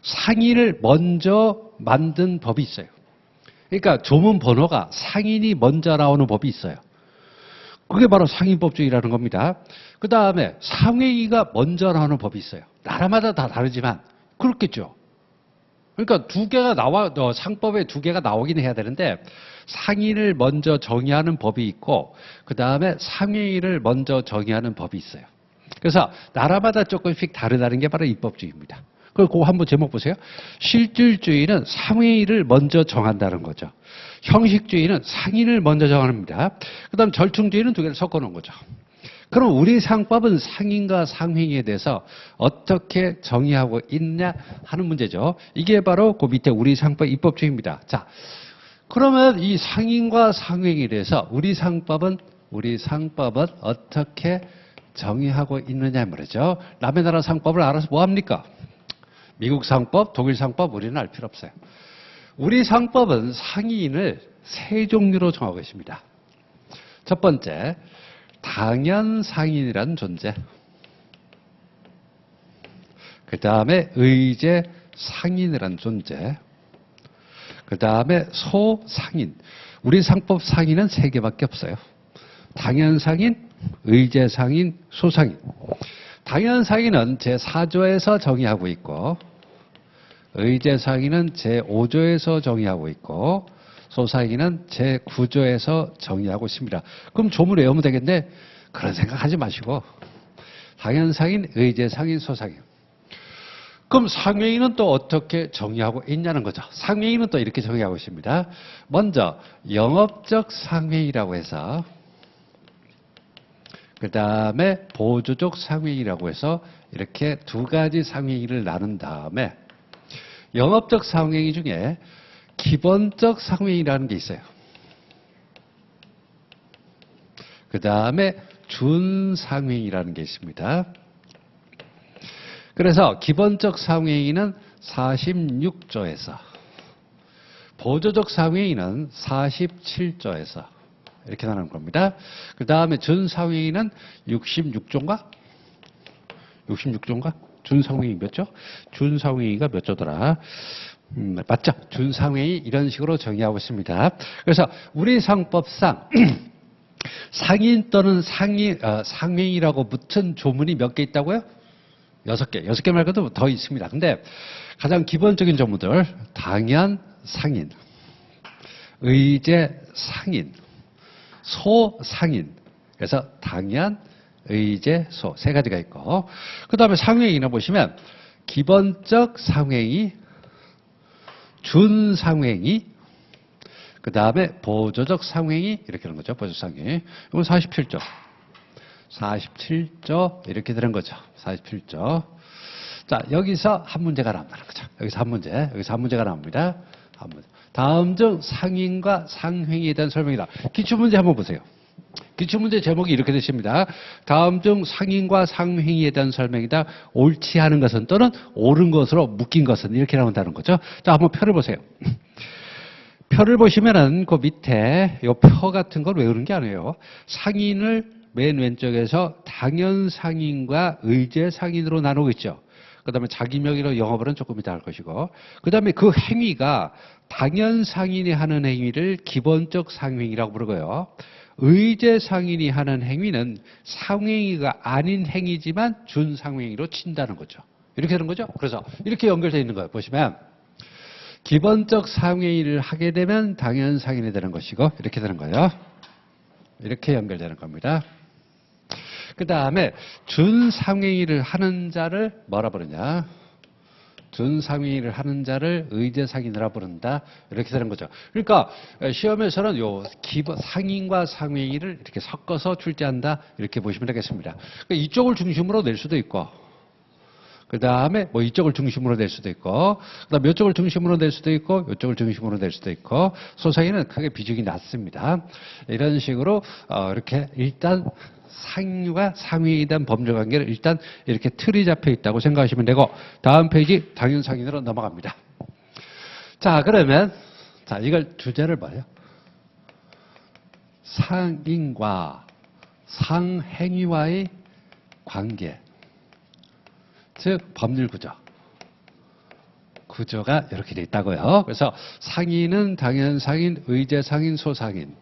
상인을 먼저 만든 법이 있어요. 그러니까 조문 번호가 상인이 먼저 나오는 법이 있어요. 그게 바로 상인법주의라는 겁니다. 그 다음에 상행위가 먼저 나오는 법이 있어요. 나라마다 다 다르지만 그렇겠죠. 그러니까 두 개가 상법에 두 개가 나오긴 해야 되는데, 상인을 먼저 정의하는 법이 있고 그 다음에 상행위를 먼저 정의하는 법이 있어요. 그래서 나라마다 조금씩 다르다는 게 바로 입법주의입니다. 그거 한번 제목 보세요. 실질주의는 상행위를 먼저 정한다는 거죠. 형식주의는 상인을 먼저 정합니다. 그 다음 절충주의는 두 개를 섞어놓은 거죠. 그럼 우리 상법은 상인과 상행위에 대해서 어떻게 정의하고 있냐 하는 문제죠. 이게 바로 그 밑에 우리 상법 입법주의입니다. 자, 그러면 이 상인과 상행위에 대해서 우리 상법은 어떻게 정의하고 있느냐 말이죠. 남의 나라 상법을 알아서 뭐 합니까? 미국 상법, 독일 상법 우리는 알 필요 없어요. 우리 상법은 상인을 세 종류로 정하고 있습니다. 첫 번째, 당연상인이라는 존재. 그 다음에 의제상인이라는 존재. 그 다음에 소상인. 우리 상법 상인은 세 개밖에 없어요. 당연상인, 의제상인, 소상인. 당연상인은 제4조에서 정의하고 있고, 의제상인은 제5조에서 정의하고 있고, 소상인은 제9조에서 정의하고 있습니다. 그럼 조문을 외우면 되겠네? 그런 생각하지 마시고 당연상인, 의제상인, 소상인. 그럼 상행위는 또 어떻게 정의하고 있냐는 거죠. 상행위는 또 이렇게 정의하고 있습니다. 먼저 영업적 상행위라고 해서, 그 다음에 보조적 상행위라고 해서 이렇게 두 가지 상행위를 나눈 다음에, 영업적 상행위 중에 기본적 상행위라는 게 있어요. 그 다음에 준상행위라는 게 있습니다. 그래서 기본적 상행위는 46조에서, 보조적 상행위는 47조에서 이렇게 나누는 겁니다. 그 다음에 준상행위는 66조인가? 66조인가? 준상행위 몇 조? 준상행위가 몇 조더라? 맞죠? 준상행위 이런 식으로 정의하고 있습니다. 그래서 우리 상법상 상인 또는 상행위라고 붙은 조문이 몇 개 있다고요? 6개. 6개 말고도 더 있습니다. 근데 가장 기본적인 조문들, 당연 상인, 의제 상인, 소상인. 그래서 당연, 의제, 소 세 가지가 있고, 그 다음에 상행위나 보시면 기본적 상행위, 준상행위, 그 다음에 보조적 상행위 이렇게 되는 거죠. 보조적 상행위. 이건 47조. 47조 이렇게 되는 거죠. 47조. 자, 여기서 한 문제가 나온다는 거죠. 여기서 한 문제가 나옵니다. 한 문제. 다음 중 상인과 상행위에 대한 설명이다. 기출문제 한번 보세요. 기출문제 제목이 이렇게 되십니다. 다음 중 상인과 상행위에 대한 설명이다. 옳지 않은 것은 또는 옳은 것으로 묶인 것은 이렇게 나온다는 거죠. 자, 한번 표를 보세요. 표를 보시면은 그 밑에 이 표 같은 걸 외우는 게 아니에요. 상인을 맨 왼쪽에서 당연상인과 의제상인으로 나누고 있죠. 그 다음에 자기명의로 영업은 조금 이따 할 것이고, 그 다음에 그 행위가 당연상인이 하는 행위를 기본적 상행위라고 부르고요. 의제상인이 하는 행위는 상행위가 아닌 행위지만 준상행위로 친다는 거죠. 이렇게 되는 거죠. 그래서 이렇게 연결되어 있는 거예요. 보시면 기본적 상행위를 하게 되면 당연상인이 되는 것이고 이렇게 되는 거예요. 이렇게 연결되는 겁니다. 그 다음에 준상행위를 하는 자를 뭐라 부르냐? 준상위를 하는 자를 의제상인이라 부른다. 이렇게 되는 거죠. 그러니까 시험에서는 요 기본 상인과 상위를 이렇게 섞어서 출제한다. 이렇게 보시면 되겠습니다. 그러니까 이쪽을 중심으로 낼 수도 있고, 그 다음에 뭐 이쪽을 중심으로 낼 수도 있고, 그 다음에 이쪽을 중심으로 낼 수도 있고, 이쪽을 중심으로 낼 수도 있고, 소상위는 크게 비중이 낮습니다. 이런 식으로 이렇게 일단 상류가 상위에 대한 법률 관계를 일단 이렇게 틀이 잡혀 있다고 생각하시면 되고, 다음 페이지 당연상인으로 넘어갑니다. 자, 그러면 자, 이걸 주제를 봐요. 상인과 상행위와의 관계, 즉 법률 구조가 이렇게 돼 있다고요. 그래서 상인은 당연상인, 의제상인, 소상인.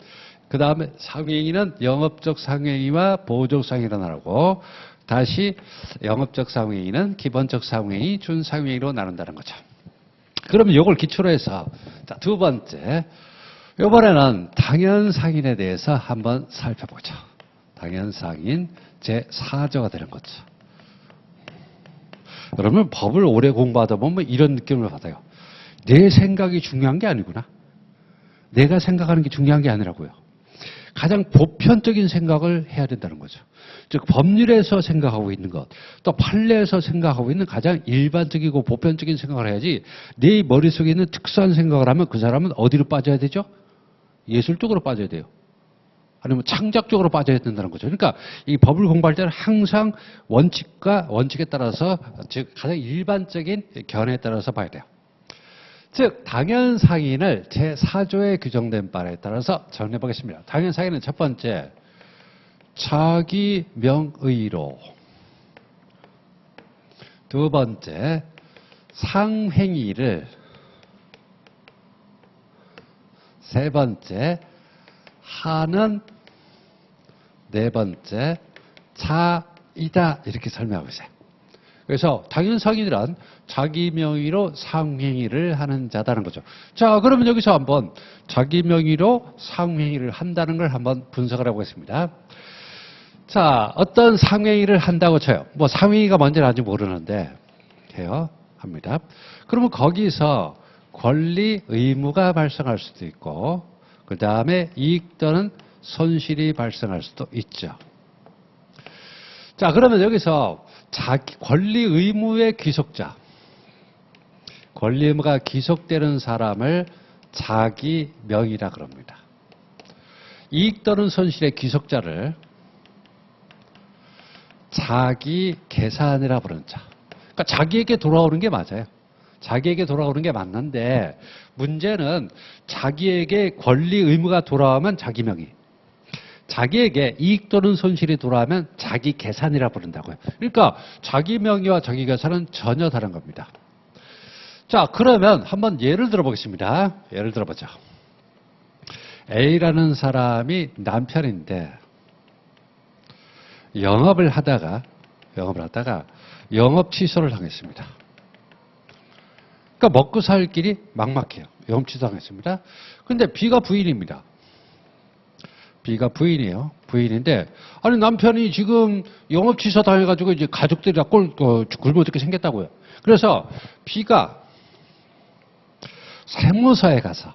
그 다음에 상행위는 영업적 상행위와 보호적 상행위로 나누고, 다시 영업적 상행위는 기본적 상행위, 준상행위로 나눈다는 거죠. 그러면 이걸 기초로 해서 자, 두 번째, 이번에는 당연상인에 대해서 한번 살펴보죠. 당연상인 제4조가 되는 거죠. 그러면 법을 오래 공부하다 보면 이런 느낌을 받아요. 내 생각이 중요한 게 아니구나. 내가 생각하는 게 중요한 게 아니라고요. 가장 보편적인 생각을 해야 된다는 거죠. 즉 법률에서 생각하고 있는 것, 또 판례에서 생각하고 있는 가장 일반적이고 보편적인 생각을 해야지, 내 머릿속에 있는 특수한 생각을 하면 그 사람은 어디로 빠져야 되죠? 예술 쪽으로 빠져야 돼요. 아니면 창작 쪽으로 빠져야 된다는 거죠. 그러니까 이 법을 공부할 때는 항상 원칙에 따라서, 즉 가장 일반적인 견해에 따라서 봐야 돼요. 즉 당연상인을 제4조에 규정된 바에 따라서 정리해 보겠습니다. 당연상인은 첫 번째, 자기 명의로. 두 번째, 상행위를. 세 번째, 하는. 네 번째, 자이다. 이렇게 설명하고 있어요. 그래서 당연상인이란 자기 명의로 상행위를 하는 자다는 거죠. 자, 그러면 여기서 한번 자기 명의로 상행위를 한다는 걸 한번 분석을 해보겠습니다. 자, 어떤 상행위를 한다고 쳐요. 뭐 상행위가 뭔지 아직 모르는데 해요. 합니다. 그러면 거기서 권리, 의무가 발생할 수도 있고, 그 다음에 이익 또는 손실이 발생할 수도 있죠. 자, 그러면 여기서 자기 권리 의무의 귀속자, 권리 의무가 귀속되는 사람을 자기 명의라 그럽니다. 이익 또는 손실의 귀속자를 자기 계산이라 부르는 자. 그러니까 자기에게 돌아오는 게 맞아요. 자기에게 돌아오는 게 맞는데, 문제는 자기에게 권리 의무가 돌아오면 자기 명의, 자기에게 이익 또는 손실이 돌아오면 자기 계산이라 부른다고요. 그러니까 자기 명의와 자기 계산은 전혀 다른 겁니다. 자, 그러면 한번 예를 들어보겠습니다. 예를 들어보죠. A라는 사람이 남편인데 영업을 하다가 영업 취소를 당했습니다. 그러니까 먹고 살 길이 막막해요. 영업 취소 당했습니다. 근데 B가 부인입니다. B가 부인이에요. 부인인데, 아니, 남편이 지금 영업 취소 당해가지고 이제 가족들이 다 굶어 죽게 생겼다고요. 그래서 B가 세무서에서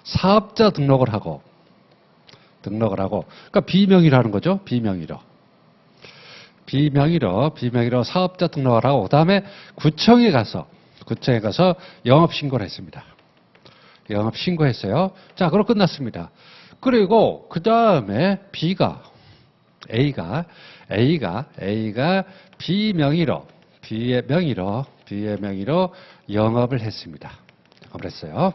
사업자 등록을 하고, 그러니까 비명의로 하는 거죠. 비명의로 사업자 등록을 하고, 그 다음에 구청에 가서 영업신고를 했습니다. 영업신고했어요. 자, 그럼 끝났습니다. 그리고 그 다음에 A가 B의 명의로 영업을 했습니다. 영업을 했어요.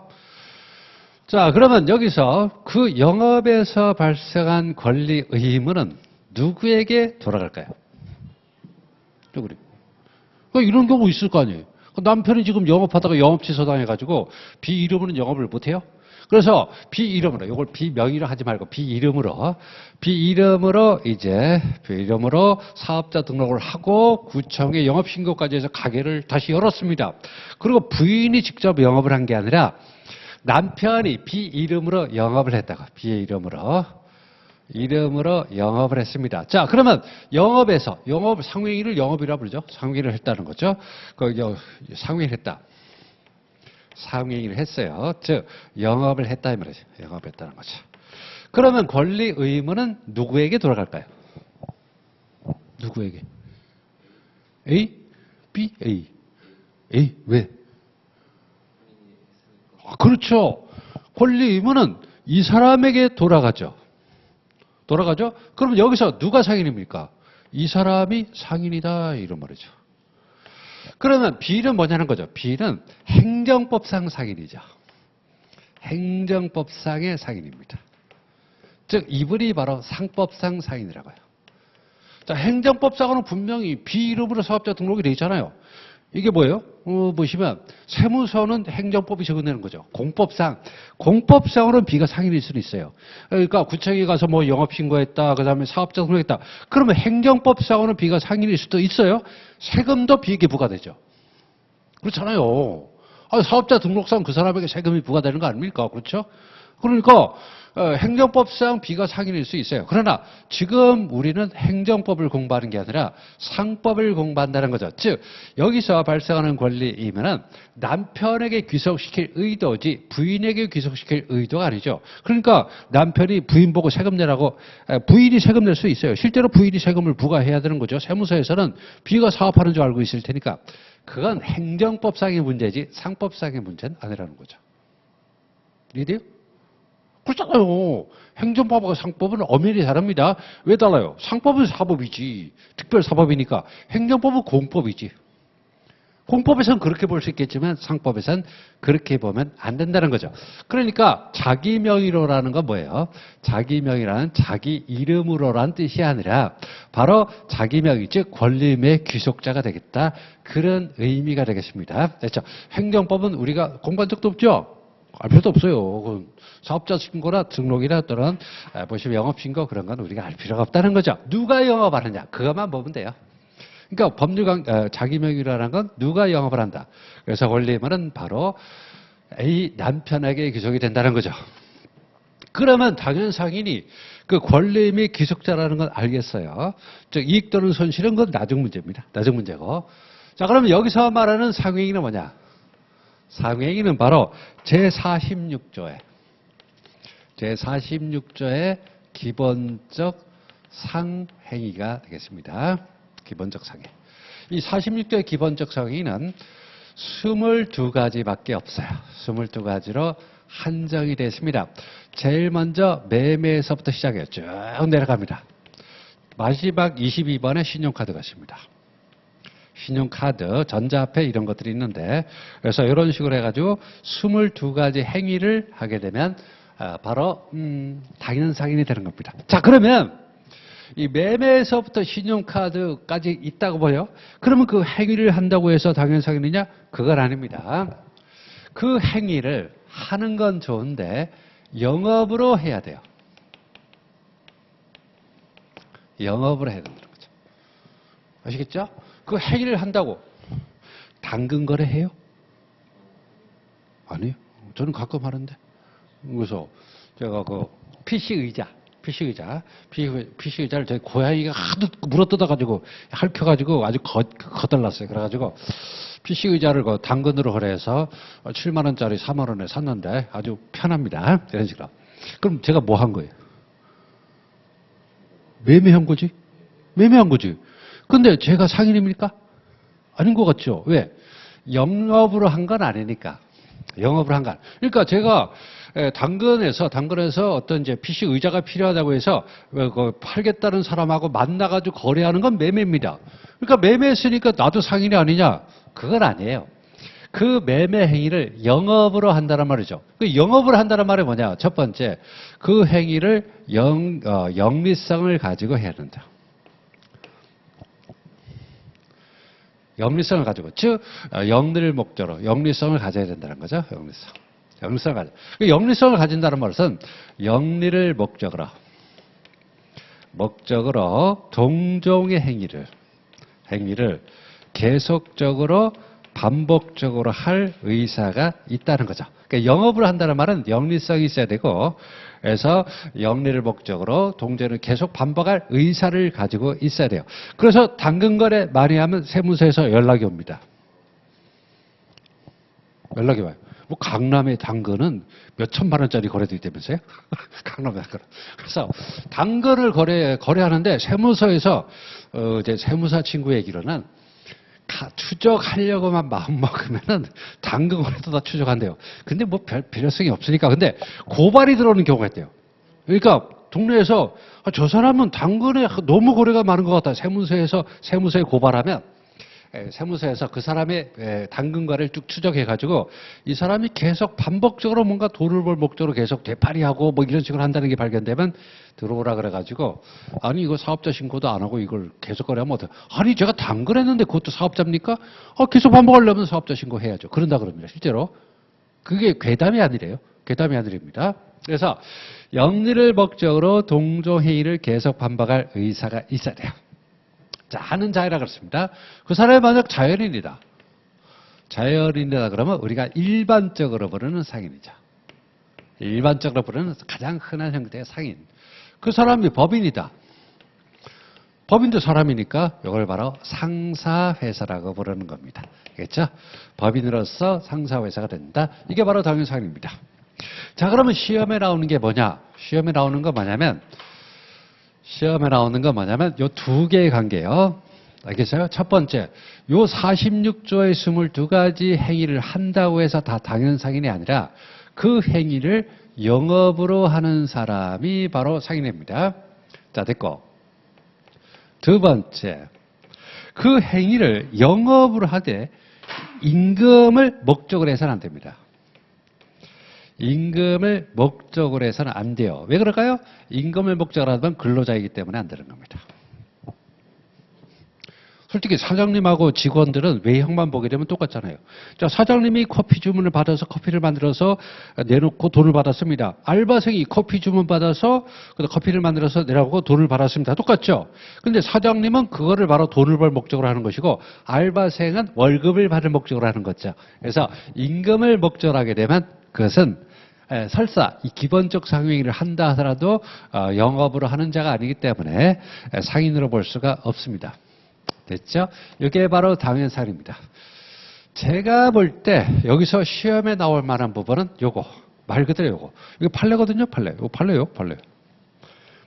자, 그러면 여기서 그 영업에서 발생한 권리 의무는 누구에게 돌아갈까요? 이런 경우 있을 거 아니에요. 남편이 지금 영업하다가 영업 취소 당해가지고 B 이름으로는 영업을 못해요. 그래서 B 이름으로, 이걸 B 명의로 하지 말고 B 이름으로 사업자 등록을 하고 구청에 영업 신고까지 해서 가게를 다시 열었습니다. 그리고 부인이 직접 영업을 한 게 아니라 남편이 B 이름으로 영업을 했다가 B의 이름으로 이름으로 영업을 했습니다. 자, 그러면 영업에서 상회의를 영업이라고 부르죠. 상회의를 했다는 거죠. 상회의를 했다. 상회의를 했어요. 즉 영업을 했다 이 말이죠. 영업했다는 거죠. 그러면 권리 의무는 누구에게 돌아갈까요? 누구에게? A, B, A. A 왜? 그렇죠. 권리 의무는 이 사람에게 돌아가죠. 돌아가죠? 그럼 여기서 누가 상인입니까? 이 사람이 상인이다 이런 말이죠. 그러면 B는 뭐냐는 거죠. B는 행정법상 상인이죠. 행정법상의 상인입니다. 즉 이분이 바로 상법상 상인이라고요. 자, 행정법상으로는 분명히 B 이름으로 사업자 등록이 되어 있잖아요. 이게 뭐예요? 보시면 세무서는 행정법이 적용되는 거죠. 공법상으로는 B가 상인일 수는 있어요. 그러니까 구청에 가서 뭐 영업신고했다, 그 다음에 사업자 등록했다. 그러면 행정법상으로는 B가 상인일 수도 있어요. 세금도 B에게 부과되죠. 그렇잖아요. 사업자 등록상 그 사람에게 세금이 부과되는 거 아닙니까? 그렇죠? 그러니까 행정법상 B가 상인일 수 있어요. 그러나 지금 우리는 행정법을 공부하는 게 아니라 상법을 공부한다는 거죠. 즉 여기서 발생하는 권리이면은 남편에게 귀속시킬 의도지 부인에게 귀속시킬 의도가 아니죠. 그러니까 남편이 부인 보고 세금 내라고 부인이 세금 낼 수 있어요. 실제로 부인이 세금을 부과해야 되는 거죠. 세무서에서는 B가 사업하는 줄 알고 있을 테니까 그건 행정법상의 문제지 상법상의 문제는 아니라는 거죠. 이해돼요? 그렇잖아요. 행정법하고 상법은 엄연히 다릅니다. 왜 달라요? 상법은 사법이지. 특별사법이니까. 행정법은 공법이지. 공법에서는 그렇게 볼 수 있겠지만 상법에서는 그렇게 보면 안 된다는 거죠. 그러니까 자기 명의로라는 건 뭐예요? 자기 명의라는 자기 이름으로라는 뜻이 아니라 바로 자기 명의, 즉 권리임의 귀속자가 되겠다. 그런 의미가 되겠습니다. 됐죠? 행정법은 우리가 공부한 적도 없죠? 알 필요도 없어요. 사업자 신고나 등록이나 또는 보시면 영업신고 그런 건 우리가 알 필요가 없다는 거죠. 누가 영업하느냐 그것만 보면 돼요. 그러니까 자기 명의라는 건 누가 영업을 한다. 그래서 권리임은 바로 A 남편에게 귀속이 된다는 거죠. 그러면 당연 상인이 그 권리임의 귀속자라는 건 알겠어요. 즉 이익 또는 손실은 그건 나중 문제입니다. 나중 문제고. 자, 그러면 여기서 말하는 상회의는 뭐냐? 상회의는 바로 제46조의 기본적 상행위가 되겠습니다. 기본적 상해. 이 46조의 기본적 상행위는 22가지밖에 없어요. 22가지로 한정이 됐습니다. 제일 먼저 매매에서부터 시작해요. 쭉 내려갑니다. 마지막 22번에 신용카드가 있습니다. 신용카드, 전자화폐 이런 것들이 있는데 그래서 이런 식으로 해가지고 22가지 행위를 하게 되면 바로 당연 상인이 되는 겁니다. 자, 그러면 이 매매에서부터 신용카드까지 있다고 보여. 그러면 그 행위를 한다고 해서 당연 상인이냐? 그건 아닙니다. 그 행위를 하는 건 좋은데 영업으로 해야 돼요. 영업으로 해야 된다는 거죠. 아시겠죠? 그 행위를 한다고 당근 거래 해요? 아니요. 저는 가끔 하는데. 그래서 제가 그 PC 의자를 저희 고양이가 하도 물어뜯어가지고 핥혀가지고 아주 거덜났어요. 그래가지고 PC 의자를 그 당근으로 거래해서 7만 원짜리 3만 원에 샀는데 아주 편합니다. 이런 식으로. 그럼 제가 뭐 한 거예요? 매매한 거지. 근데 제가 상인입니까? 아닌 것 같죠? 왜? 영업으로 한 건 아니니까. 그러니까 제가 당근에서 어떤 이제 PC 의자가 필요하다고 해서 팔겠다는 사람하고 만나가지고 거래하는 건 매매입니다. 그러니까 매매했으니까 나도 상인이 아니냐? 그건 아니에요. 그 매매 행위를 영업으로 한다는 말이죠. 그 영업을 한다는 말이 뭐냐? 첫 번째, 그 행위를 영리성을 가지고 해야 된다. 영리성을 가지고, 즉 영리를 목적으로 영리성을 가져야 된다는 거죠. 영리성을 가져. 영리성을 가진다는 말은 영리를 목적으로 동종의 행위를 계속적으로 반복적으로 할 의사가 있다는 거죠. 그러니까 영업을 한다는 말은 영리성이 있어야 되고, 그래서 영리를 목적으로 동전을 계속 반복할 의사를 가지고 있어야 돼요. 그래서 당근 거래 많이 하면 세무서에서 연락이 옵니다. 연락이 와요. 뭐 강남의 당근은 몇 천만 원짜리 거래도 있다면서요? 강남의 당근. 그래서 당근을 거래하는데 세무서에서 이제 세무사 친구 얘기로는 추적하려고만 마음 먹으면은 당근 거래도 다 추적한대요. 근데 뭐 별 필요성이 없으니까. 근데 고발이 들어오는 경우가 있대요. 그러니까 동네에서 저 사람은 당근에 너무 거래가 많은 것 같다. 세무서에 고발하면 세무서에서 그 사람의 당근 거래를 쭉 추적해가지고 이 사람이 계속 반복적으로 뭔가 돈을 벌 목적으로 계속 되팔이하고 뭐 이런 식으로 한다는 게 발견되면 들어오라 그래가지고 아니 이거 사업자 신고도 안 하고 이걸 계속 거래하면 어떡해. 아니 제가 당근했는데 그것도 사업자입니까? 계속 반복하려면 사업자 신고해야죠. 그런다 그럽니다. 실제로. 그게 괴담이 아니래요. 괴담이 아니랍니다. 그래서 영리를 목적으로 동종행위를 계속 반복할 의사가 있어야 돼요. 자, 하는 자이라 그렇습니다. 그 사람이 만약 자연인이다. 자연인이다 그러면 우리가 일반적으로 부르는 상인이죠. 일반적으로 부르는 가장 흔한 형태의 상인. 그 사람이 법인이다. 법인도 사람이니까 이걸 바로 상사회사라고 부르는 겁니다. 알겠죠? 법인으로서 상사회사가 된다. 이게 바로 당연상인입니다. 자, 그러면 시험에 나오는 게 뭐냐? 시험에 나오는 거 뭐냐면 요 두 개의 관계예요. 알겠어요? 첫 번째, 요 46조의 22가지 행위를 한다고 해서 다 당연상인이 아니라 그 행위를 영업으로 하는 사람이 바로 상인입니다. 자, 됐고. 두 번째, 그 행위를 영업으로 하되 임금을 목적으로 해서는 안 됩니다. 임금을 목적으로 해서는 안 돼요. 왜 그럴까요? 임금을 목적으로 하면 근로자이기 때문에 안 되는 겁니다. 솔직히 사장님하고 직원들은 외형만 보게 되면 똑같잖아요. 자, 사장님이 커피 주문을 받아서 커피를 만들어서 내놓고 돈을 받았습니다. 알바생이 커피 주문 받아서 커피를 만들어서 내라고 돈을 받았습니다. 똑같죠? 근데 사장님은 그거를 바로 돈을 벌 목적으로 하는 것이고 알바생은 월급을 받을 목적으로 하는 거죠. 그래서 임금을 목적으로 하게 되면 그것은 설사 이 기본적 상행위를 한다 하더라도 영업으로 하는 자가 아니기 때문에 상인으로 볼 수가 없습니다. 됐죠? 이게 바로 당연상입니다. 제가 볼 때 여기서 시험에 나올 만한 부분은 요거 말 그대로 요거 이거 판례거든요. 판례. 이거 판례요.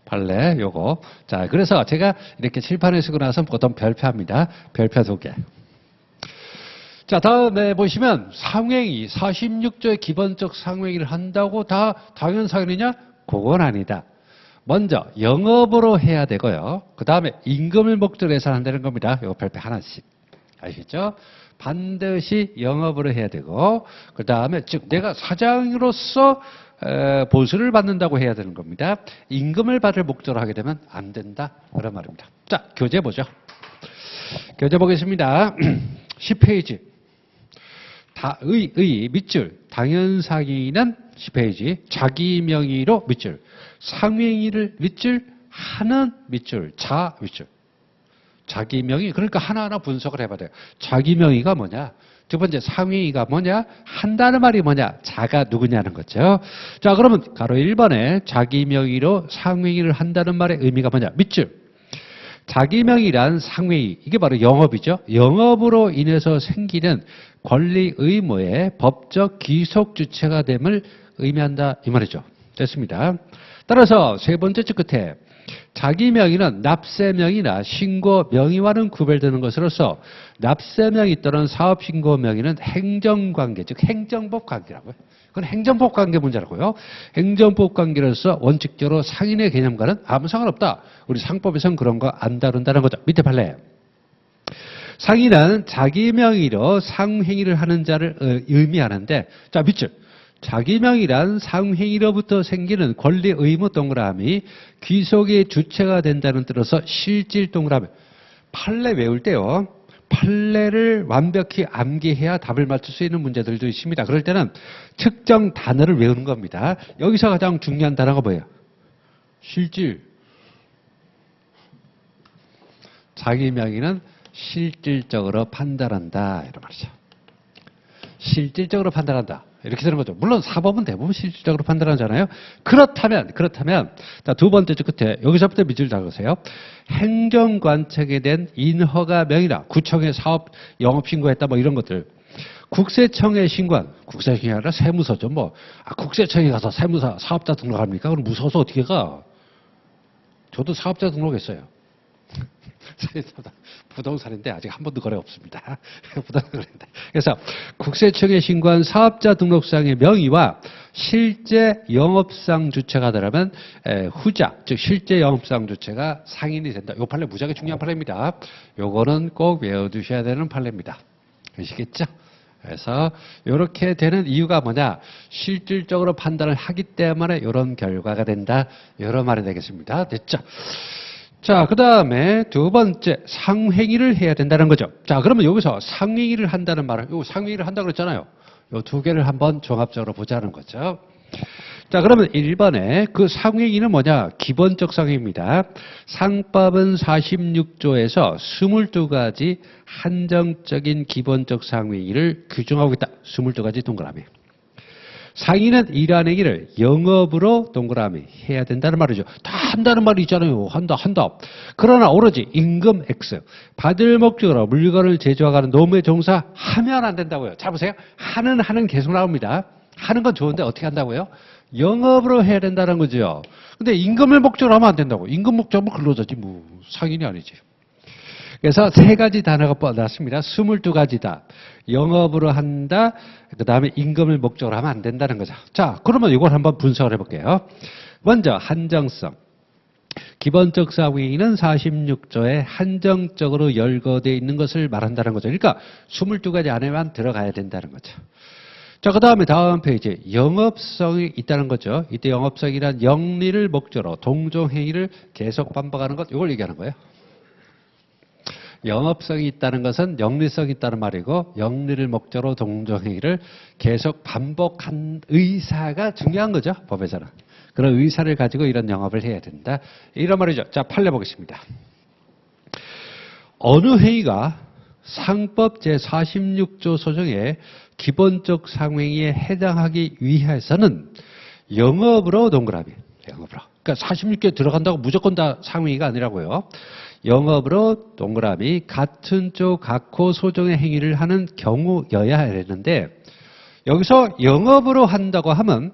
판례 요거. 자, 그래서 제가 이렇게 칠판에 쓰고 나서 어떤 별표합니다. 별표 2개. 자, 다음에 보시면 상행위 46조의 기본적 상행위를 한다고 다 당연상이냐? 그건 아니다. 먼저 영업으로 해야 되고요. 그 다음에 임금을 목적으로 해서 한다는 겁니다. 이거 별표 하나씩. 아시겠죠? 반드시 영업으로 해야 되고 그 다음에 즉 내가 사장으로서 보수를 받는다고 해야 되는 겁니다. 임금을 받을 목적으로 하게 되면 안 된다. 그런 말입니다. 자, 교재 보죠. 교재 보겠습니다. 10페이지. 밑줄. 당연상의는 10페이지. 자기 명의로 밑줄. 상행위를 밑줄. 하는 밑줄. 자 밑줄. 자기 명의. 그러니까 하나하나 분석을 해봐야 돼요. 자기 명의가 뭐냐? 두 번째 상행위가 뭐냐? 한다는 말이 뭐냐? 자가 누구냐는 거죠. 자, 그러면 가로 1번에 자기 명의로 상행위를 한다는 말의 의미가 뭐냐? 밑줄. 자기 명의란 상행위, 이게 바로 영업이죠. 영업으로 인해서 생기는 권리 의무의 법적 귀속 주체가 됨을 의미한다 이 말이죠. 됐습니다. 따라서 세 번째 줄 끝에 자기 명의는 납세 명의나 신고 명의와는 구별되는 것으로서 납세 명의 또는 사업 신고 명의는 행정관계, 즉 행정법 관계라고요. 그건 행정법 관계 문제라고요. 행정법 관계로서 원칙적으로 상인의 개념과는 아무 상관없다. 우리 상법에서는 그런 거 안 다룬다는 거죠. 밑에 판례. 상인은 자기 명의로 상행위를 하는 자를 의미하는데, 자, 밑줄. 자기 명의란 상행위로부터 생기는 권리 의무 동그라미, 귀속의 주체가 된다는 뜻으로서 실질 동그라미. 판례 외울 때요. 판례를 완벽히 암기해야 답을 맞출 수 있는 문제들도 있습니다. 그럴 때는 특정 단어를 외우는 겁니다. 여기서 가장 중요한 단어가 뭐예요? 실질. 자기 명의는 실질적으로 판단한다 이런 말이죠. 실질적으로 판단한다. 이렇게 되는 거죠. 물론 사법은 대부분 실질적으로 판단하잖아요. 그렇다면, 자, 두 번째 줄 끝에, 여기서부터 밑줄 잡으세요. 행정관청에 대한 인허가 명이나 구청에 사업 영업신고했다, 뭐 이런 것들. 국세청에 신고한, 국세청이 아니라 세무서죠. 뭐, 국세청에 가서 세무사, 사업자 등록합니까? 그럼 무서워서 어떻게 가? 저도 사업자 등록했어요. 부동산인데 아직 한 번도 거래 없습니다. 부동산인데. 그래서 국세청에 신고한 사업자 등록상의 명의와 실제 영업상 주체가 되려면 후자, 즉 실제 영업상 주체가 상인이 된다. 이 판례 무지하게 중요한 판례입니다. 요거는 꼭 외워두셔야 되는 판례입니다. 아시겠죠? 그래서 이렇게 되는 이유가 뭐냐? 실질적으로 판단을 하기 때문에 이런 결과가 된다. 이런 말이 되겠습니다. 됐죠? 자, 그 다음에 두 번째, 상행위를 해야 된다는 거죠. 자, 그러면 여기서 상행위를 한다는 말은, 요 상행위를 한다고 그랬잖아요. 요 두 개를 한번 종합적으로 보자는 거죠. 자, 그러면 1번에 그 상행위는 뭐냐? 기본적 상행위입니다. 상법은 46조에서 22가지 한정적인 기본적 상행위를 규정하고 있다. 22가지 동그라미. 상인은 이러한 행위를 영업으로 동그라미 해야 된다는 말이죠. 다 한다는 말이 있잖아요. 한다. 그러나 오로지 임금 X, 받을 목적으로 물건을 제조하는 노무에 종사하면 안 된다고요. 잘 보세요. 하는 계속 나옵니다. 하는 건 좋은데 어떻게 한다고요? 영업으로 해야 된다는 거죠. 근데 임금을 목적으로 하면 안 된다고. 임금 목적으로 근로자지 뭐 상인이 아니지. 그래서 세 가지 단어가 나왔습니다. 22가지다. 영업으로 한다. 그 다음에 임금을 목적으로 하면 안 된다는 거죠. 자, 그러면 이걸 한번 분석을 해볼게요. 먼저 한정성. 기본적 상행위는 46조에 한정적으로 열거되어 있는 것을 말한다는 거죠. 그러니까 22가지 안에만 들어가야 된다는 거죠. 자, 그 다음에 다음 페이지. 영업성이 있다는 거죠. 이때 영업성이란 영리를 목적으로 동종행위를 계속 반복하는 것, 이걸 얘기하는 거예요. 영업성이 있다는 것은 영리성이 있다는 말이고, 영리를 목적으로 동종행위를 계속 반복한 의사가 중요한 거죠, 법에서는. 그런 의사를 가지고 이런 영업을 해야 된다. 이런 말이죠. 자, 판례 보겠습니다. 어느 행위가 상법 제46조 소정의 기본적 상행위에 해당하기 위해서는 영업으로 동그라미, 영업으로. 그러니까 46개 들어간다고 무조건 다 상행위가 아니라고요. 영업으로 동그라미 같은 조 각호 소정의 행위를 하는 경우여야 되는데, 여기서 영업으로 한다고 하면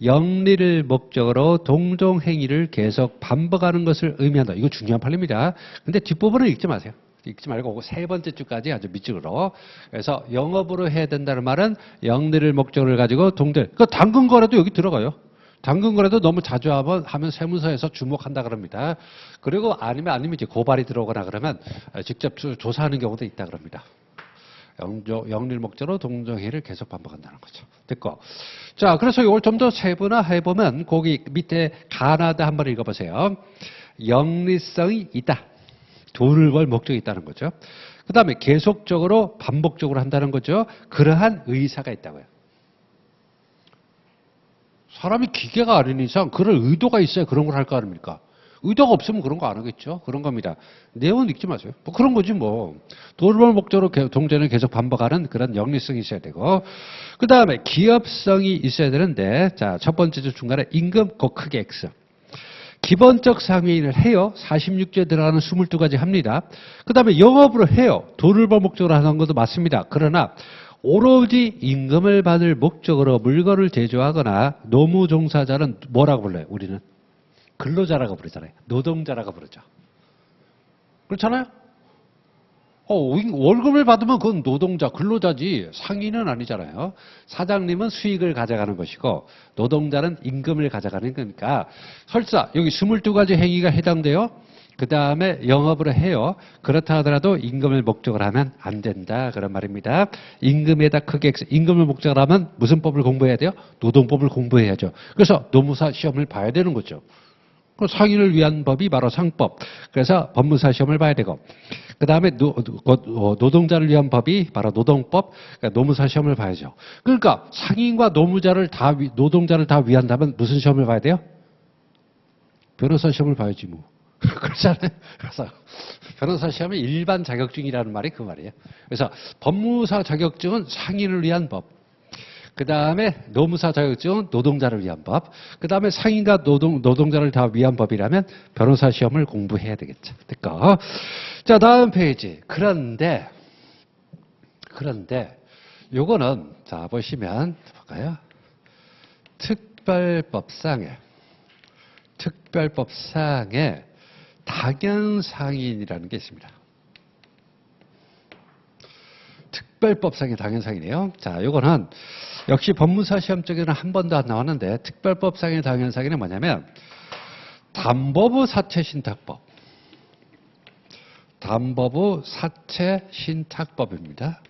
영리를 목적으로 동종행위를 계속 반복하는 것을 의미한다. 이거 중요한 판례입니다. 근데 뒷부분은 읽지 마세요. 읽지 말고 세 번째 줄까지 아주 밑줄으로. 그래서 영업으로 해야 된다는 말은 영리를 목적을 가지고 그 당근 거래도 여기 들어가요. 당근 거래도 너무 자주 하면 세무서에서 주목한다 그럽니다. 그리고 아니면 이제 고발이 들어오거나 그러면 직접 조사하는 경우도 있다 그럽니다. 영리를 목적으로 동종행위를 계속 반복한다는 거죠. 됐고. 자, 그래서 이걸 좀 더 세분화해 보면 거기 밑에 가나다 한번 읽어보세요. 영리성이 있다. 돈을 벌 목적이 있다는 거죠. 그 다음에 계속적으로 반복적으로 한다는 거죠. 그러한 의사가 있다고요. 사람이 기계가 아닌 이상 그럴 의도가 있어야 그런 걸 할 거 아닙니까? 의도가 없으면 그런 거 안 하겠죠. 그런 겁니다. 내용은 읽지 마세요. 뭐 그런 거지 뭐. 돈을 벌 목적으로 동전을 계속 반복하는 그런 영리성이 있어야 되고, 그 다음에 기업성이 있어야 되는데, 자, 첫 번째 주 중간에 임금 곧 크게 X. 기본적 상행위를 해요. 46조에 들어가는 22가지 합니다. 그 다음에 영업으로 해요. 돈을 벌 목적으로 하는 것도 맞습니다. 그러나 오로지 임금을 받을 목적으로 물건을 제조하거나 노무 종사자는 뭐라고 불러요? 우리는 근로자라고 부르잖아요. 노동자라고 부르죠. 그렇잖아요? 월급을 받으면 그건 노동자, 근로자지 상인은 아니잖아요. 사장님은 수익을 가져가는 것이고 노동자는 임금을 가져가는 거니까, 설사 여기 22가지 행위가 해당돼요. 그 다음에 영업으로 해요. 그렇다 하더라도 임금을 목적으로 하면 안 된다. 그런 말입니다. 임금에다 크게 임금을 목적으로 하면 무슨 법을 공부해야 돼요? 노동법을 공부해야죠. 그래서 노무사 시험을 봐야 되는 거죠. 상인을 위한 법이 바로 상법. 그래서 법무사 시험을 봐야 되고, 그 다음에 노동자를 위한 법이 바로 노동법, 그러니까 노무사 시험을 봐야죠. 그러니까 상인과 노동자를 다 위한다면 무슨 시험을 봐야 돼요? 변호사 시험을 봐야지 뭐. 그렇잖아요. 그래서 변호사 시험의 일반 자격증이라는 말이 그 말이에요. 그래서 법무사 자격증은 상인을 위한 법. 그 다음에 노무사 자격증은 노동자를 위한 법. 그 다음에 상인과 노동자를 다 위한 법이라면 변호사 시험을 공부해야 되겠죠. 됐고. 자, 다음 페이지. 그런데, 요거는, 자, 보시면, 볼까요? 특별법상에 당연상인이라는 게 있습니다. 특별법상의 당연상이네요. 자, 요거는 역시 법무사 시험 쪽에는 한 번도 안 나왔는데 특별법상의 당연상인은 뭐냐면 담보부 사채신탁법. 담보부 사채신탁법입니다.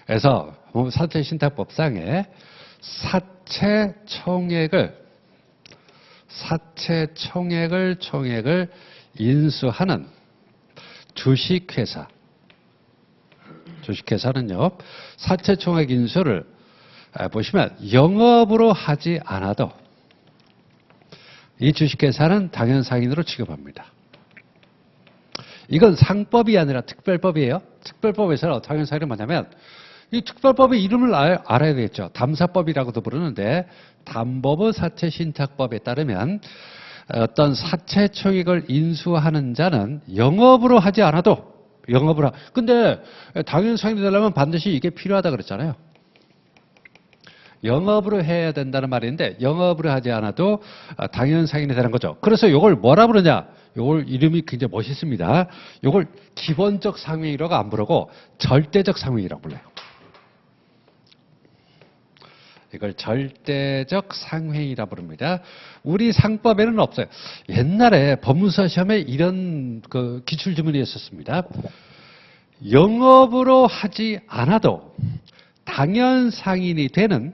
그래서 사채신탁법상에 총액을 인수하는 주식회사는요, 사채 총액 인수를 보시면 영업으로 하지 않아도 이 주식회사는 당연상인으로 취급합니다. 이건 상법이 아니라 특별법이에요. 특별법에서는 당연상인은 뭐냐면 이 특별법의 이름을 알아야 되겠죠. 담사법이라고도 부르는데 담보부 사채신탁법에 따르면 어떤 사채 총액을 인수하는 자는 영업으로 하지 않아도 근데 당연상인이 되려면 반드시 이게 필요하다 그랬잖아요. 영업으로 해야 된다는 말인데 영업으로 하지 않아도 당연상인이 되는 거죠. 그래서 이걸 뭐라 부르냐? 이걸 이름이 굉장히 멋있습니다. 이걸 기본적 상회의라고 안 부르고 절대적 상회의라고 불러요. 이걸 절대적 상회의라 부릅니다. 우리 상법에는 없어요. 옛날에 법무사 시험에 이런 그 기출 지문이 있었습니다. 영업으로 하지 않아도 당연상인이 되는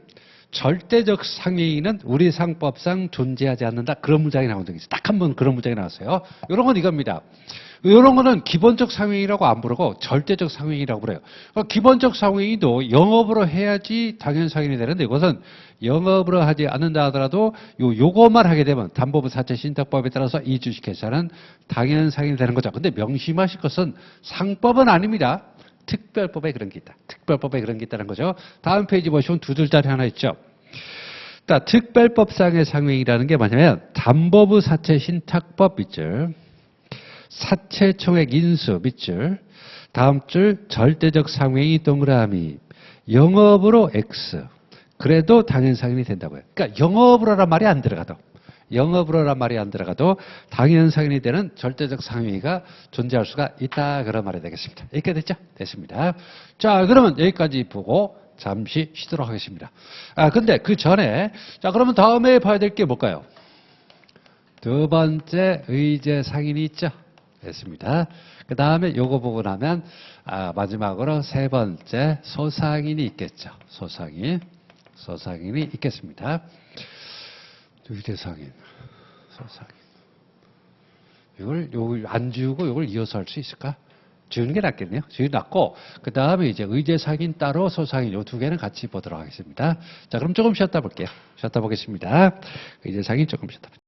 절대적 상회의는 우리 상법상 존재하지 않는다. 그런 문장이 나온 적이 있어요. 딱 한 번 그런 문장이 나왔어요. 이런 건 이겁니다. 이런 거는 기본적 상회의라고 안 부르고 절대적 상회의라고 부르요. 그러니까 기본적 상회의도 영업으로 해야지 당연상인이 되는데 이것은 영업으로 하지 않는다 하더라도 요거만 하게 되면 담보부 사채신탁법에 따라서 이 주식회사는 당연상인이 되는 거죠. 근데 명심하실 것은 상법은 아닙니다. 특별법에 그런 게 있다. 특별법에 그런 게 있다는 거죠. 다음 페이지 보시면 두 줄짜리 하나 있죠. 특별법상의 상회의라는 게 뭐냐면 담보부 사채신탁법 밑줄, 사채총액 인수 밑줄, 다음 줄 절대적 상회의 동그라미, 영업으로 X. 그래도 당연상인이 된다고요. 그러니까 영업으로란 말이 안 들어가도 당연상인이 되는 절대적 상회의가 존재할 수가 있다. 그런 말이 되겠습니다. 이렇게 됐죠? 됐습니다. 자, 그러면 여기까지 보고 잠시 쉬도록 하겠습니다. 근데 그 전에, 자, 그러면 다음에 봐야 될 게 뭘까요? 두 번째 의제 상인이 있죠? 됐습니다. 그 다음에 요거 보고 나면, 마지막으로 세 번째 소상인이 있겠죠. 소상인이 있겠습니다. 의제상인, 소상인. 이걸 안 지우고 이걸 이어서 할 수 있을까? 지우는 게 낫겠네요. 지우는 낫고, 그 다음에 이제 의제상인 따로 소상인 요 두 개는 같이 보도록 하겠습니다. 자, 그럼 조금 쉬었다 볼게요. 쉬었다 보겠습니다. 의제상인 조금 쉬었다 볼게요.